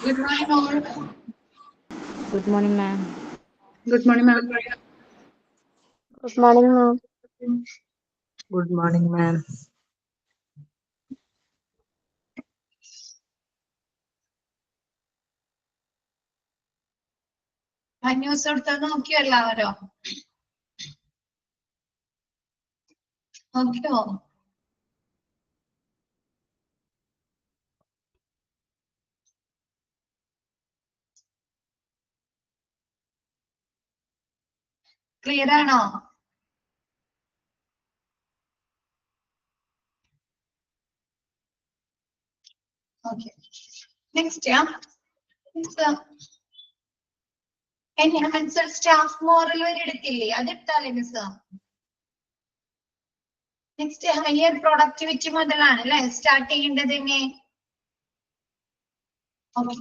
Good morning, all. Good morning, ma'am. Good morning, ma'am. Good morning, ma'am. Good morning, ma'am. News എടുത്തത് നോക്കിയോ എല്ലാവരോ? നോക്കിയോ? Clear ആണോ? Okay. Next enhancer staff moral വരെ എടുത്തില്ലേ? അതെടുത്താലേ miss. Next higher productivity മുതലാണ് അല്ലെ start ചെയ്യേണ്ടത് തന്നെ. ഓക്കെ.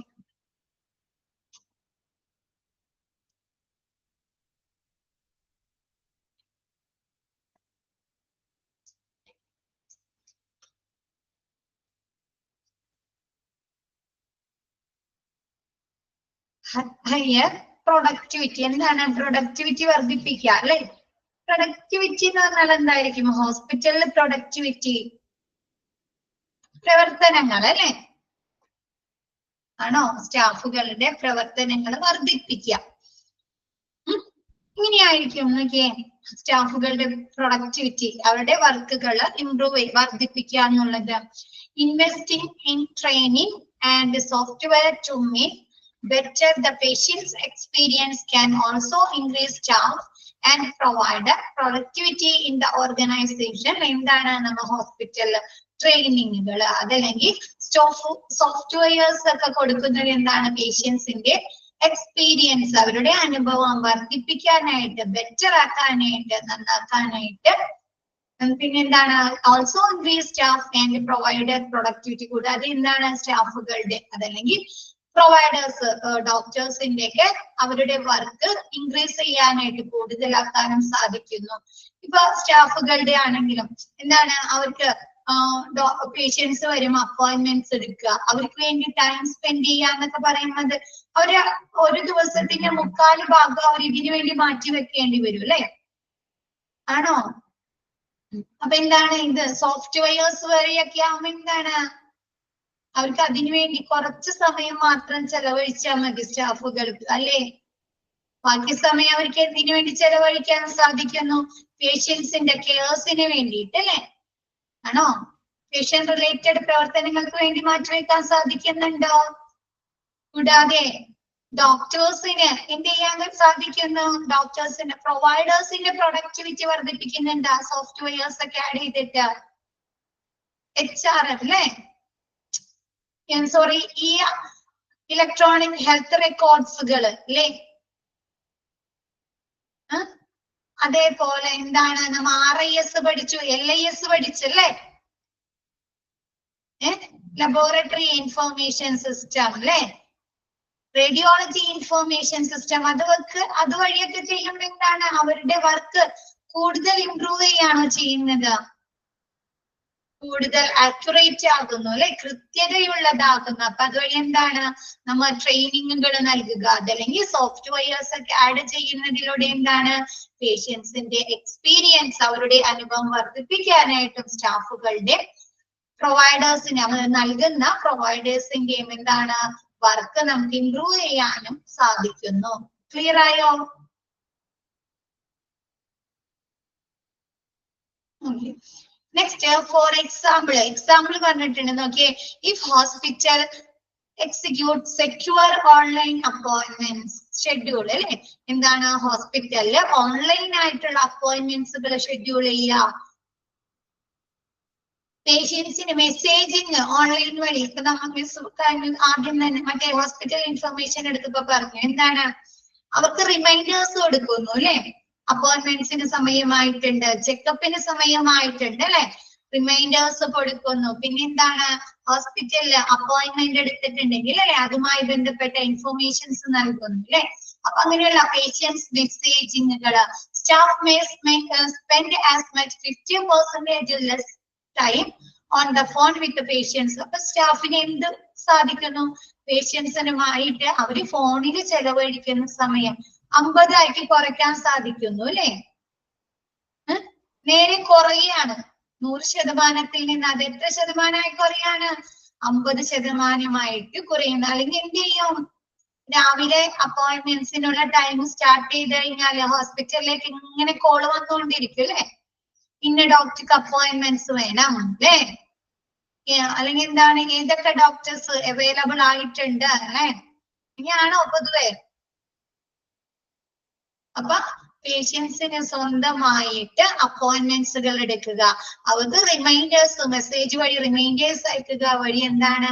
ഹയർ പ്രൊഡക്ടിവിറ്റി എന്താണ്? പ്രൊഡക്ടിവിറ്റി വർദ്ധിപ്പിക്കുക അല്ലെ? പ്രൊഡക്ടിവിറ്റി എന്ന് പറഞ്ഞാൽ എന്തായിരിക്കും? ഹോസ്പിറ്റലിൽ പ്രൊഡക്ടിവിറ്റി പ്രവർത്തനങ്ങൾ അല്ലെ? ആണോ? സ്റ്റാഫുകളുടെ പ്രവർത്തനങ്ങൾ വർദ്ധിപ്പിക്കുക. ഇങ്ങനെയായിരിക്കും നോക്കിയേ, സ്റ്റാഫുകളുടെ പ്രൊഡക്ടിവിറ്റി, അവരുടെ വർക്കുകൾ ഇംപ്രൂവ് വർദ്ധിപ്പിക്കുക എന്നുള്ളത്. Investing in training and software to make better the patient's experience can also increase staff and provide productivity in the organization. എന്താണ് നമ്മ ഹോസ്പിറ്റൽ ട്രെയിനിങ്ങുകൾ അതല്ലെങ്കിൽ സോഫ്റ്റ്വെയർസ് ഒക്കെ കൊടുക്കുന്നത് എന്താണ്? പേഷ്യൻസിന്റെ എക്സ്പീരിയൻസ്, അവരുടെ അനുഭവം വർദ്ധിപ്പിക്കാനായിട്ട്, ബെറ്റർ ആക്കാനായിട്ട്, നന്നാക്കാനായിട്ട്. പിന്നെന്താണ്? Also increase staff and provider productivity. കൂടാതെ എന്താണ്? സ്റ്റാഫുകളുടെ അതല്ലെങ്കിൽ പ്രൊവൈഡേഴ്സ് ഡോക്ടേഴ്സിന്റെ ഒക്കെ അവരുടെ വർക്ക് ഇൻക്രീസ് ചെയ്യാനായിട്ട്, കൂടുതലാക്കാനും സാധിക്കുന്നു. ഇപ്പൊ സ്റ്റാഫുകളുടെ ആണെങ്കിലും എന്താണ്? അവർക്ക് പേഷ്യൻസ് വരും, അപ്പോയിന്റ്മെന്റ്സ് എടുക്കുക, അവർക്ക് വേണ്ടി ടൈം സ്പെൻഡ് ചെയ്യുക എന്നൊക്കെ പറയുന്നത് അവര് ഒരു ദിവസത്തിന്റെ 3/4 ഭാഗം അവർ ഇതിനു വേണ്ടി മാറ്റി വെക്കേണ്ടി വരും അല്ലെ? ആണോ? അപ്പൊ എന്താണ് ഇത്? സോഫ്റ്റ്വെയർസ് വരെയൊക്കെ ആവുമ്പോ എന്താണ്? അവർക്ക് അതിനുവേണ്ടി കുറച്ച് സമയം മാത്രം ചെലവഴിച്ചാൽ മതി സ്റ്റാഫുകൾക്ക് അല്ലെ? ബാക്കി സമയം അവർക്ക് എന്തിനു വേണ്ടി ചെലവഴിക്കാൻ സാധിക്കുന്നു? പേഷ്യൻസിന്റെ കെയർസിന് വേണ്ടിയിട്ട് അല്ലെ? ആണോ? പേഷ്യന്റ് റിലേറ്റഡ് പ്രവർത്തനങ്ങൾക്ക് വേണ്ടി മാറ്റിവെക്കാൻ സാധിക്കുന്നുണ്ടോ? കൂടാതെ ഡോക്ടേഴ്സിന് എന്ത് ചെയ്യാൻ സാധിക്കുന്നു? ഡോക്ടേഴ്സിന് പ്രൊവൈഡേഴ്സിന്റെ പ്രൊഡക്ടിവിറ്റി വർദ്ധിപ്പിക്കുന്നുണ്ട് സോഫ്റ്റ്വെയർസ് ഒക്കെ ആഡ് ചെയ്തിട്ട്. HR അല്ലേ? സോറി, ഈ ഇലക്ട്രോണിക് ഹെൽത്ത് റെക്കോർഡ്സുകൾ അല്ലേ? അതേപോലെ എന്താണ്? നമ്മ RIS പഠിച്ചു, LIS പഠിച്ചല്ലേ? ലബോറട്ടറി ഇൻഫോർമേഷൻ സിസ്റ്റം അല്ലേ? Radiology information system. അതുവഴിയൊക്കെ ചെയ്യുമ്പോൾ എന്താണ്? അവരുടെ വർക്ക് കൂടുതൽ ഇംപ്രൂവ് ചെയ്യാണോ ചെയ്യുന്നത്? കൂടുതൽ ആക്യുറേറ്റ് ആകുന്നു അല്ലെ? കൃത്യതയുള്ളതാകുന്നു. അപ്പൊ അതുവഴി എന്താണ്? നമ്മൾ ട്രെയിനിങ്ങുകൾ നൽകുക അതല്ലെങ്കിൽ സോഫ്റ്റ്വെയർസ് ഒക്കെ ആഡ് ചെയ്യുന്നതിലൂടെ എന്താണ്? പേഷ്യൻസിന്റെ എക്സ്പീരിയൻസ്, അവരുടെ അനുഭവം വർദ്ധിപ്പിക്കാനായിട്ടും സ്റ്റാഫുകളുടെ പ്രൊവൈഡേഴ്സിന് നമ്മൾ നൽകുന്ന പ്രൊവൈഡേഴ്സിന്റെയും എന്താണ്? വർക്ക് നമുക്ക് ഇംപ്രൂവ് ചെയ്യാനും സാധിക്കുന്നു. ക്ലിയർ ആയോ? നെക്സ്റ്റ് ഫോർ എക്സാമ്പിൾ പറഞ്ഞിട്ടുണ്ട് നോക്കിയേ. If hospital execute secure online appointments schedule അല്ലെ? എന്താണ്? ഹോസ്പിറ്റലില് ഓൺലൈൻ ആയിട്ടുള്ള അപ്പോയിന്റ്മെന്റ്സുകൾ ഷെഡ്യൂൾ ചെയ്യുക. പേഷ്യൻസിന് മെസ്സേജിങ് ഓൺലൈൻ വഴി. ഇപ്പൊ നമുക്ക് ആദ്യം തന്നെ മറ്റേ ഹോസ്പിറ്റൽ ഇൻഫർമേഷൻ എടുത്തപ്പോ പറഞ്ഞു എന്താണ്? അവർക്ക് റിമൈൻഡേഴ്സ് കൊടുക്കുന്നു അല്ലെ? അപ്പോയിന്റ്മെന്റ്സിന് സമയമായിട്ടുണ്ട്, ചെക്കപ്പിന് സമയമായിട്ടുണ്ട് അല്ലെ? റിമൈൻഡേഴ്സ് കൊടുക്കുന്നു. പിന്നെന്താണ്? ഹോസ്പിറ്റലില് അപ്പോയിന്റ്മെന്റ് എടുത്തിട്ടുണ്ടെങ്കിൽ അല്ലെ അതുമായി ബന്ധപ്പെട്ട ഇൻഫോർമേഷൻസ് നൽകുന്നു അല്ലെ? അപ്പൊ അങ്ങനെയുള്ള പേഷ്യൻസ് മെസ്സേജിങ്ങുകൾ. Staff may spend as much 50% less time on the phone with patients. അപ്പൊ സ്റ്റാഫിന് എന്ത് സാധിക്കുന്നു? പേഷ്യൻസിനുമായിട്ട് അവര് ഫോണിൽ ചെലവഴിക്കുന്ന സമയം 50 ആക്കി കുറയ്ക്കാൻ സാധിക്കുന്നു അല്ലെ? നേരെ കുറയാണ്. 100% നിന്ന് അത് എത്ര ശതമാനമായി കുറയാണ്? 50% കുറയുന്നു. അല്ലെങ്കിൽ എന്ത് ചെയ്യും? രാവിലെ അപ്പോയിന്റ്മെന്റ്സിനുള്ള ടൈം സ്റ്റാർട്ട് ചെയ്ത് കഴിഞ്ഞാൽ ഹോസ്പിറ്റലിലേക്ക് ഇങ്ങനെ കോള് വന്നുകൊണ്ടിരിക്കും അല്ലെ? ഇന്ന ഡോക്ടർക്ക് അപ്പോയിന്റ്മെന്റ്സ് വേണം അല്ലേ? അല്ലെങ്കിൽ എന്താണ്, ഏതൊക്കെ ഡോക്ടേഴ്സ് അവൈലബിൾ ആയിട്ടുണ്ട് അല്ലെ? ഇങ്ങനെയാണോ പൊതുവെ? അപ്പൊ പേഷ്യൻസിന് സ്വന്തമായിട്ട് അപ്പോയിന്റ്മെന്റ്സുകൾ എടുക്കുക, അവർക്ക് റിമൈൻഡേഴ്സ് മെസ്സേജ് വഴി റിമൈൻഡേഴ്സ് അയക്കുക വഴി എന്താണ്,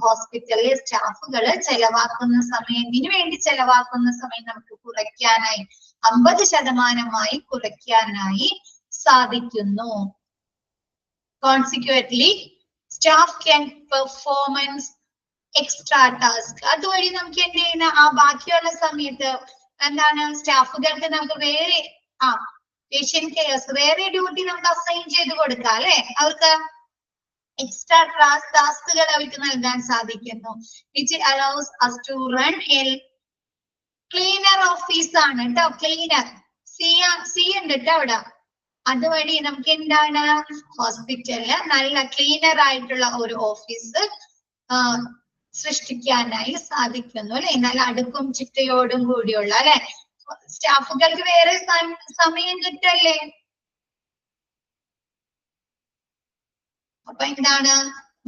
ഹോസ്പിറ്റലിലെ സ്റ്റാഫുകള് ചെലവാക്കുന്ന സമയം, ഇതിനു വേണ്ടി ചെലവാക്കുന്ന സമയം നമുക്ക് കുറയ്ക്കാനായി 50% കുറയ്ക്കാനായി സാധിക്കുന്നു. Consequently, staff can performance extra task. അതുവഴി നമുക്ക് എന്ത് ചെയ്യുന്ന ആ ബാക്കിയുള്ള സമയത്ത് എന്താണ്, സ്റ്റാഫുകൾക്ക് നമുക്ക് വേറെ പേഷ്യന്റ് കെയർസ് വേറെ ഡ്യൂട്ടി നമുക്ക് അസൈൻ ചെയ്ത് കൊടുക്കാം അല്ലെ? അവർക്ക് എക്സ്ട്രാ ടാസ്കുകൾ അവർക്ക് നൽകാൻ സാധിക്കുന്നു. which allows us to run a cleaner office ആണ് കേട്ടോ. ക്ലീനർ സി ഉണ്ട് കേട്ടോ അവിടെ. അതുവഴി നമുക്ക് എന്താണ്, ഹോസ്പിറ്റലില് നല്ല ക്ലീനർ ആയിട്ടുള്ള ഒരു ഓഫീസ് സൃഷ്ടിക്കാനായി സാധിക്കുന്നു അല്ലെ? നല്ല അടുക്കും ചിട്ടയോടും കൂടിയുള്ള അല്ലെ? സ്റ്റാഫുകൾക്ക് വേറെ സമയം കിട്ടല്ലേ? അപ്പൊ എന്താണ്,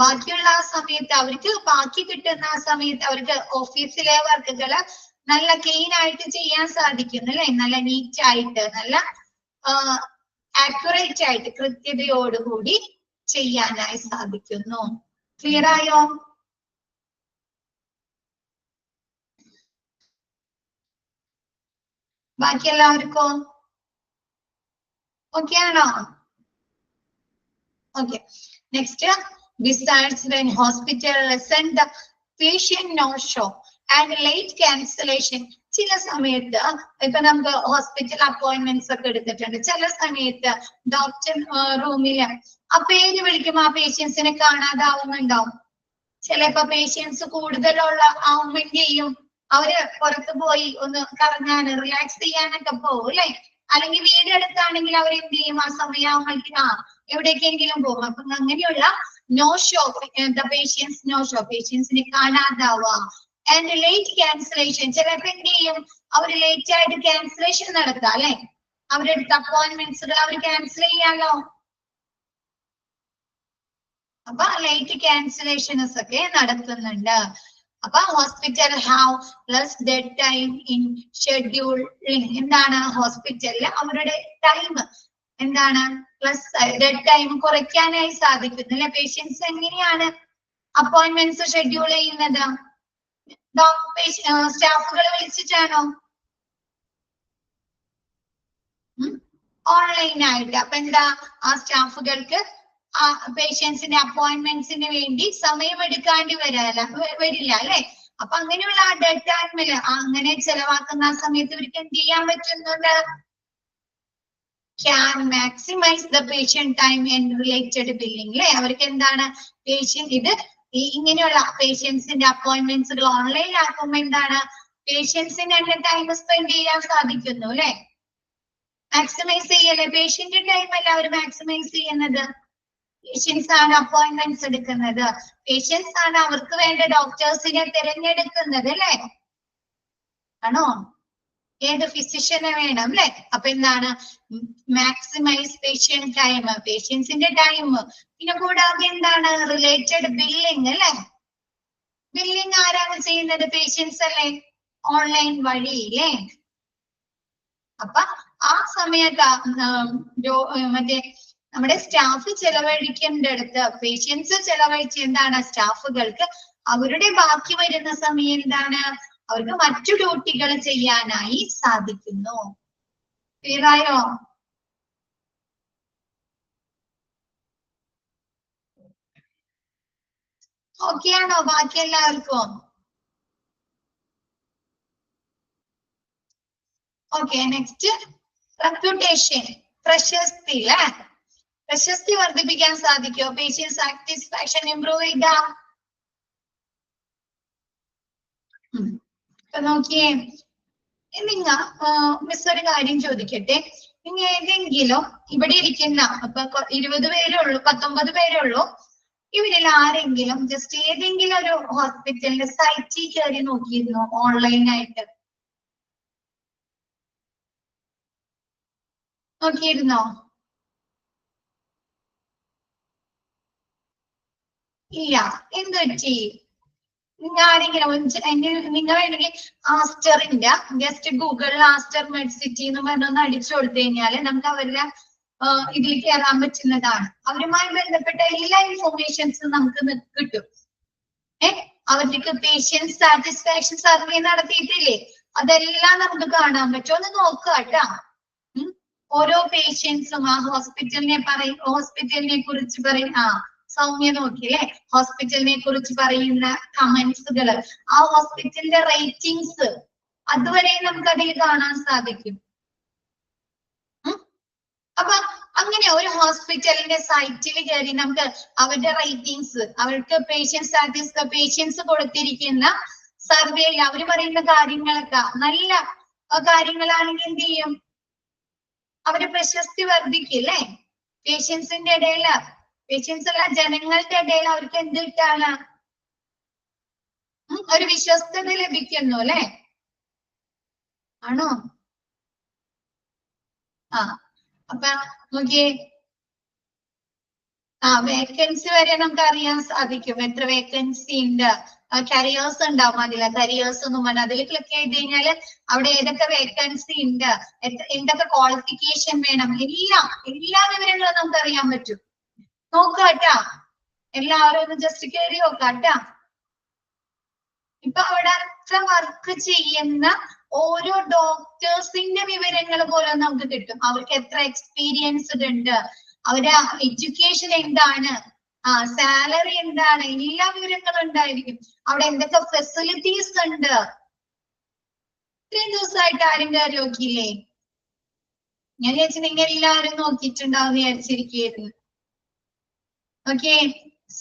ബാക്കിയുള്ള ആ സമയത്ത് അവർക്ക് ബാക്കി കിട്ടുന്ന ആ സമയത്ത് അവർക്ക് ഓഫീസിലെ വർക്കുകള് നല്ല ക്ലീൻ ആയിട്ട് ചെയ്യാൻ സാധിക്കുന്നു അല്ലെ? നല്ല നീറ്റ് ആയിട്ട്, നല്ല ആക്യുറേറ്റ് ആയിട്ട്, കൃത്യതയോടുകൂടി ചെയ്യാനായി സാധിക്കുന്നു. ക്ലിയർ ആയോ? ബാക്കി എല്ലാവർക്കും ഓക്കെ ആണോ? Okay. Next, besides when hospital send the patient no show and late cancellation. ചില സമയത്ത് ഇപ്പൊ നമുക്ക് ഹോസ്പിറ്റൽ അപ്പോയിന്റ്മെന്റ്സ് ഒക്കെ എടുത്തിട്ടുണ്ട്. ചില സമയത്ത് ഡോക്ടർ റൂമില് ആ പേര് വിളിക്കുമ്പോ ആ പേഷ്യൻസിനെ കാണാതാവുന്നുണ്ടാവും. ചിലപ്പോ പേഷ്യൻസ് കൂടുതലുള്ള ആവുമെന്റ് ചെയ്യും, അവര് പുറത്തു പോയി ഒന്ന് കറങ്ങാൻ റിലാക്സ് ചെയ്യാനൊക്കെ പോകും അല്ലെ? അല്ലെങ്കിൽ വീടെടുത്താണെങ്കിൽ അവർ എന്ത് ചെയ്യും, ആ സമയമാകുമ്പോഴേക്കും എവിടേക്കെങ്കിലും പോകും. അപ്പൊ അങ്ങനെയുള്ള no show, patients no show, പേഷ്യൻസിനെ കാണാതാവുക. ആൻഡ് ലേറ്റ് ക്യാൻസലേഷൻ, ചിലപ്പോ എന്ത് ചെയ്യും, അവര് ലേറ്റ് ആയിട്ട് ക്യാൻസലേഷൻ നടത്താം അല്ലെ? അവരെടുത്ത അപ്പോയിന്റ്മെന്റ്സുകൾ അവർ ക്യാൻസൽ ചെയ്യാലോ. അപ്പൊ ലേറ്റ് ക്യാൻസലേഷൻസ് ഒക്കെ നടത്തുന്നുണ്ട്. അപ്പൊ hospital have less dead time in scheduling. എന്താണ്, ഹോസ്പിറ്റലിൽ അവരുടെ ടൈം എന്താണ്, പ്ലസ് ഡെഡ് ടൈം കുറയ്ക്കാനായി സാധിക്കുന്നു അല്ലെ? പേഷ്യൻസ് എങ്ങനെയാണ് അപ്പോയിന്റ്മെന്റ്സ് ഷെഡ്യൂൾ ചെയ്യുന്നത്? സ്റ്റാഫുകൾ വിളിച്ചിട്ടാണോ? ഓൺലൈനായിട്ട്. അപ്പൊ എന്താ, ആ സ്റ്റാഫുകൾക്ക് ആ പേഷ്യൻസിന്റെ അപ്പോയിന്റ്മെന്റ്സിന് വേണ്ടി സമയമെടുക്കാണ്ടി വരില്ല അല്ലെ? അപ്പൊ അങ്ങനെയുള്ള ആ ഡെഡ് ടൈമില് അങ്ങനെ ചെലവാക്കുന്ന ആ സമയത്ത് ഇവർക്ക് എന്ത് ചെയ്യാൻ പറ്റുന്നുണ്ട്? Can maximise the patient time and related billing അല്ലെ? അവർക്ക് എന്താണ്, പേഷ്യന്റ് ഇത് ഇങ്ങനെയുള്ള പേഷ്യൻസിന്റെ അപ്പോയിന്റ്മെന്റ്സുകൾ ഓൺലൈൻ ആക്കുമ്പോ എന്താണ്, പേഷ്യൻസിന് തന്നെ ടൈം സ്പെൻഡ് ചെയ്യാൻ സാധിക്കുന്നു അല്ലെ? മാക്സിമൈസ് ചെയ്യല്ലേ? പേഷ്യന്റ് ടൈം അല്ല അവർ മാക്സിമൈസ് ചെയ്യുന്നത്. പേഷ്യൻസ് ആണ് അപ്പോയിന്റ്മെന്റ്സ് എടുക്കുന്നത്, പേഷ്യൻസ് ആണ് അവർക്ക് വേണ്ട ഡോക്ടേഴ്സിനെ തിരഞ്ഞെടുക്കുന്നത് അല്ലെ? ആണോ? ഏത് ഫിസിഷ്യനെ വേണം അല്ലെ? അപ്പൊ എന്താണ്, മാക്സിമൈസ് പേഷ്യന്റ് ടൈം, പേഷ്യൻസിന്റെ ടൈം. പിന്നെ കൂടാതെ എന്താണ്, റിലേറ്റഡ് ബില്ലിംഗ് അല്ലെ? ബില്ലിംഗ് ആരാണ് ചെയ്യുന്നത്? പേഷ്യൻസ് അല്ലെ? ഓൺലൈൻ വഴി അല്ലേ? അപ്പൊ ആ സമയത്ത് മറ്റേ നമ്മുടെ സ്റ്റാഫ് ചെലവഴിക്കേണ്ടടുത്ത് പേഷ്യൻസ് ചെലവഴിച്ച് എന്താണ്, സ്റ്റാഫുകൾക്ക് അവരുടെ ബാക്കി വരുന്ന സമയം എന്താണ്, അവർക്ക് മറ്റു ഡ്യൂട്ടികൾ ചെയ്യാനായി സാധിക്കുന്നു. ക്ലിയറായോ? ഓക്കെ ആണോ ബാക്കി എല്ലാവർക്കും? ഓക്കെ. നെക്സ്റ്റ്, റെപ്യൂട്ടേഷൻ, പ്രശസ്തി അല്ലെ? പ്രശസ്തി വർദ്ധിപ്പിക്കാൻ സാധിക്കുമോ? പേഷ്യന്റ് സാറ്റിസ്ഫാക്ഷൻ ഇംപ്രൂവ് ചെയ്ത നോക്കിയേ, നിങ്ങ മിസ് ഒരു കാര്യം ചോദിക്കട്ടെ. നിങ്ങൾ ഏതെങ്കിലും ഇവിടെ ഇരിക്കുന്ന അപ്പൊ 20 പേരേ ഉള്ളൂ, 19 പേരേ ഉള്ളൂ. ഇവരിൽ ആരെങ്കിലും ജസ്റ്റ് ഏതെങ്കിലും ഒരു ഹോസ്പിറ്റലിന്റെ സൈറ്റിൽ കയറി നോക്കിയിരുന്നോ ഓൺലൈനായിട്ട്? നോക്കിയിരുന്നോ? ഇല്ല. എന്ത് പറ്റി? ആരെങ്കിലും നിങ്ങൾ വേണമെങ്കിൽ ആസ്റ്ററിന്റെ ജസ്റ്റ് ഗൂഗിളിൽ ആസ്റ്റർ മെഡ്സിറ്റി എന്ന് പറഞ്ഞൊന്ന് അടിച്ചു കൊടുത്തു കഴിഞ്ഞാല് നമുക്ക് അവരുടെ ഇതിൽ കയറാൻ പറ്റുന്നതാണ്. അവരുമായി ബന്ധപ്പെട്ട എല്ലാ ഇൻഫോർമേഷൻസും നമുക്ക് കിട്ടും. അവർക്ക് പേഷ്യന്റ് സാറ്റിസ്ഫാക്ഷൻ സർവേ നടത്തിയിട്ടില്ലേ, അതെല്ലാം നമുക്ക് കാണാൻ പറ്റും. ഒന്ന് നോക്കുക കേട്ടോ. ഓരോ പേഷ്യൻസും ആ ഹോസ്പിറ്റലിനെ കുറിച്ച് പറയും. സൗമ്യ നോക്കിയല്ലേ, ഹോസ്പിറ്റലിനെ കുറിച്ച് പറയുന്ന കമന്റ്സുകൾ, ആ ഹോസ്പിറ്റലിന്റെ റേറ്റിംഗ്സ്, അതുവരെ നമുക്ക് അതിൽ കാണാൻ സാധിക്കും. അപ്പൊ അങ്ങനെ ഒരു ഹോസ്പിറ്റലിന്റെ സൈറ്റിൽ കയറി നമുക്ക് അവരുടെ റേറ്റിംഗ്സ്, അവർക്ക് പേഷ്യൻസ് കൊടുത്തിരിക്കുന്ന സർവേയിൽ അവർ പറയുന്ന കാര്യങ്ങളൊക്കെ നല്ല കാര്യങ്ങളാണെങ്കിൽ എന്ത് ചെയ്യും? അവരുടെ പ്രശസ്തി വർദ്ധിക്കില്ലേ? പേഷ്യൻസിന്റെ ഇടയിൽ, പേഷ്യൻസ് അല്ല ജനങ്ങളുടെ ഇടയിൽ അവർക്ക് എന്ത് കിട്ടാണ്? ഒരു വിശ്വസ്തത ലഭിക്കുന്നു അല്ലെ? ആണോ? അപ്പൊ നോക്കിയേ, വേക്കൻസി വരെ നമുക്ക് അറിയാൻ സാധിക്കും. എത്ര വേക്കൻസി ഉണ്ട്, കരിയേഴ്സ് ഉണ്ടാവും അതില്. കരിയേഴ്സ് ഒന്നും പറഞ്ഞാൽ അതിൽ ക്ലിക്ക് ചെയ്ത് കഴിഞ്ഞാല് അവിടെ ഏതൊക്കെ വേക്കൻസി ഉണ്ട്, എന്തൊക്കെ ക്വാളിഫിക്കേഷൻ വേണം, എല്ലാ വിവരങ്ങളും നമുക്ക് അറിയാൻ പറ്റും. നോക്കാട്ടാ, എല്ലാവരും ഒന്ന് ജസ്റ്റ് കയറി നോക്കാട്ടാ. ഇപ്പൊ അവിടെ അത്ര വർക്ക് ചെയ്യുന്ന ഓരോ ഡോക്ടേഴ്സിന്റെ വിവരങ്ങൾ പോലെ നമുക്ക് കിട്ടും. അവർക്ക് എത്ര എക്സ്പീരിയൻസ് ഉണ്ട്, അവരുടെ എഡ്യൂക്കേഷൻ എന്താണ്, സാലറി എന്താണ്, എല്ലാ വിവരങ്ങളും ഉണ്ടായിരിക്കും. അവിടെ എന്തൊക്കെ ഫെസിലിറ്റീസ് ഉണ്ട്. ഇത്രയും ദിവസമായിട്ട് ആരും കയറി നോക്കിയില്ലേ? ഞാൻ വിചാരിച്ചു നിങ്ങൾ എല്ലാവരും നോക്കിയിട്ടുണ്ടാവും വിചാരിച്ചിരിക്കുന്നു. Okay,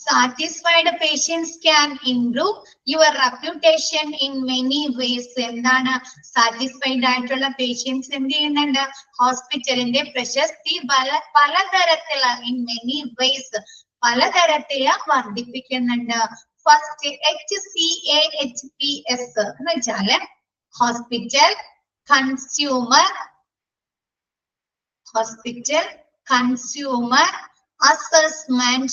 satisfied patients can improve your reputation in many ways. എന്താണ് സാറ്റിസ്ഫൈഡ് ആയിട്ടുള്ള പേഷ്യൻസ് എന്ത് ചെയ്യുന്നുണ്ട്? ഹോസ്പിറ്റലിന്റെ പ്രശസ്തി പലതരത്തിലുള്ള in many ways പലതരത്തില് വർദ്ധിപ്പിക്കുന്നുണ്ട്. ഫസ്റ്റ് HCAHPS എന്ന് വെച്ചാല് hospital consumer assessment,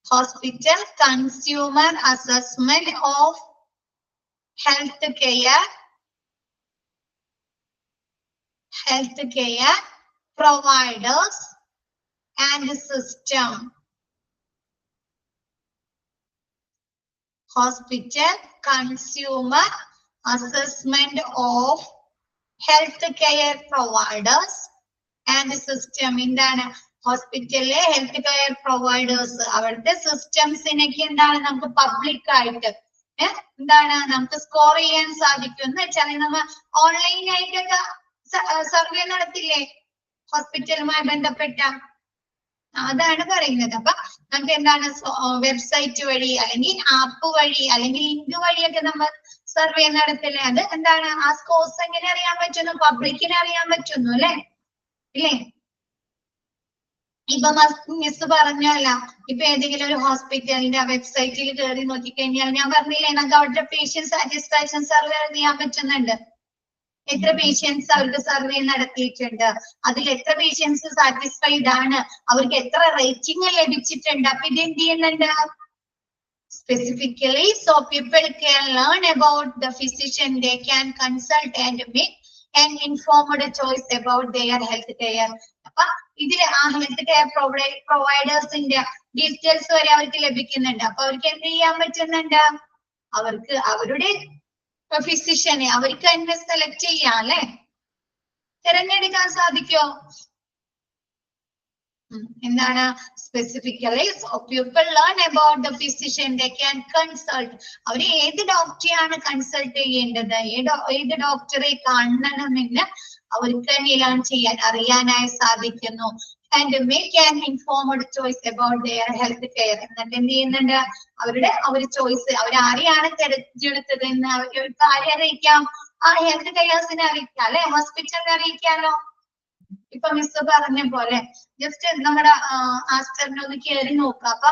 hospital consumer assessment of healthcare providers and system. Hospital consumer assessment of healthcare providers and system. എന്താണ്? ഹോസ്പിറ്റലിലെ ഹെൽത്ത് കെയർ പ്രൊവൈഡേഴ്സ്, അവരുടെ സിസ്റ്റംസിനൊക്കെ എന്താണ് നമുക്ക് പബ്ലിക് ആയിട്ട് എന്താണ് നമുക്ക് സ്കോർ ചെയ്യാൻ സാധിക്കും. എന്ന് വെച്ചാൽ നമ്മൾ ഓൺലൈനായിട്ടൊക്കെ സർവേ നടത്തില്ലേ ഹോസ്പിറ്റലുമായി ബന്ധപ്പെട്ട, അതാണ് പറയുന്നത്. അപ്പൊ നമുക്ക് എന്താണ് വെബ്സൈറ്റ് വഴി അല്ലെങ്കിൽ ആപ്പ് വഴി അല്ലെങ്കിൽ ലിങ്ക് വഴിയൊക്കെ നമ്മൾ സർവേ നടത്തില്ലേ? അത് എന്താണ് ആ സ്കോർസ് എങ്ങനെ അറിയാൻ പറ്റുന്നു? പബ്ലിക്കിനെ അറിയാൻ പറ്റുന്നു അല്ലെ? ഇല്ലേ? ഇപ്പൊ മിസ് പറഞ്ഞല്ല, ഇപ്പൊ ഏതെങ്കിലും ഒരു ഹോസ്പിറ്റലിന്റെ വെബ്സൈറ്റിൽ കയറി നോക്കിക്കഴിഞ്ഞാൽ ഞാൻ പറഞ്ഞില്ലേ നമുക്ക് അവരുടെ പേഷ്യന്റ് സാറ്റിസ്ഫാക്ഷൻ സർവേ ചെയ്യാൻ പറ്റുന്നുണ്ട്. എത്ര പേഷ്യൻസ് അവർക്ക് സർവേ നടത്തിയിട്ടുണ്ട്, അതിൽ എത്ര പേഷ്യൻസ് സാറ്റിസ്ഫൈഡ് ആണ്, അവർക്ക് എത്ര റേറ്റിംഗ് ലഭിച്ചിട്ടുണ്ട്. അപ്പൊ ഇത് എന്ത് ചെയ്യുന്നുണ്ട്? Specifically, so people can learn about the physician, they can consult and make an informed choice about their health care. അപ്പൊ ഇതിൽ ആ ഹെൽത്ത് കെയർ പ്രൊവൈഡേഴ്സിന്റെ ഡീറ്റെയിൽസ് വരെ അവർക്ക് ലഭിക്കുന്നുണ്ട്. അപ്പൊ അവർക്ക് എന്ത് ചെയ്യാൻ പറ്റുന്നുണ്ട്? അവർക്ക് അവരുടെ ഫിസിഷ്യനെ അവർക്ക് തന്നെ സെലക്ട് ചെയ്യാം അല്ലെ? തിരഞ്ഞെടുക്കാൻ സാധിക്കോ? എന്താണ്? Specifically people learn about the physician, they can consult. അവർ ഏത് ഡോക്ടറെയാണ് കൺസൾട്ട് ചെയ്യേണ്ടത്, ഏത് ഡോക്ടറെ കാണണമെന്ന് അവർക്ക് തന്നെ ലേൺ ചെയ്യാൻ അറിയാനായി സാധിക്കുന്നു. and make an informed choice about their health care. എന്നിട്ട് എന്ത് ചെയ്യുന്നുണ്ട്? അവരുടെ ചോയ്സ് അവരാരെയാണ് തിരഞ്ഞെടുത്തത് എന്ന് അവർക്ക് ആരെ അറിയിക്കാം? ആ ഹെൽത്ത് കെയർസിനെ അറിയിക്കാം അല്ലെ, ഹോസ്പിറ്റലിനെ അറിയിക്കാലോ. ഇപ്പൊ മിസ് പറഞ്ഞ പോലെ ജസ്റ്റ് നമ്മുടെ ആസ്റ്ററിനെ ഒന്ന് കയറി നോക്കുക. അപ്പൊ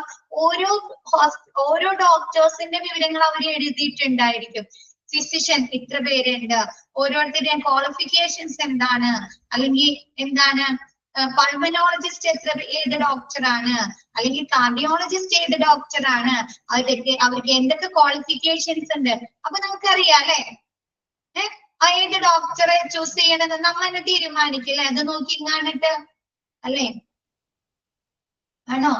ഓരോ ഡോക്ടേഴ്സിന്റെ വിവരങ്ങൾ അവർ എഴുതിയിട്ടുണ്ടായിരിക്കും. ഫിസിഷ്യൻ ഇത്ര പേരുണ്ട്, ഓരോരുത്തരുടെയും ക്വാളിഫിക്കേഷൻസ് എന്താണ്, അല്ലെങ്കിൽ എന്താണ് പൾമനോളജിസ്റ്റ് ഏത് ഡോക്ടറാണ്, അല്ലെങ്കിൽ കാർഡിയോളജിസ്റ്റ് ഏത് ഡോക്ടറാണ്, അവർക്ക് എന്തൊക്കെ ക്വാളിഫിക്കേഷൻസ് ഉണ്ട്. അപ്പൊ നമുക്കറിയാം അല്ലെ, ഏത് ഡോക്ടറെ ചൂസ് ചെയ്യണമെന്ന് നമ്മൾ തന്നെ തീരുമാനിക്കില്ലേ? അത് നോക്കി കാണിട്ട് അല്ലെ ആണോ?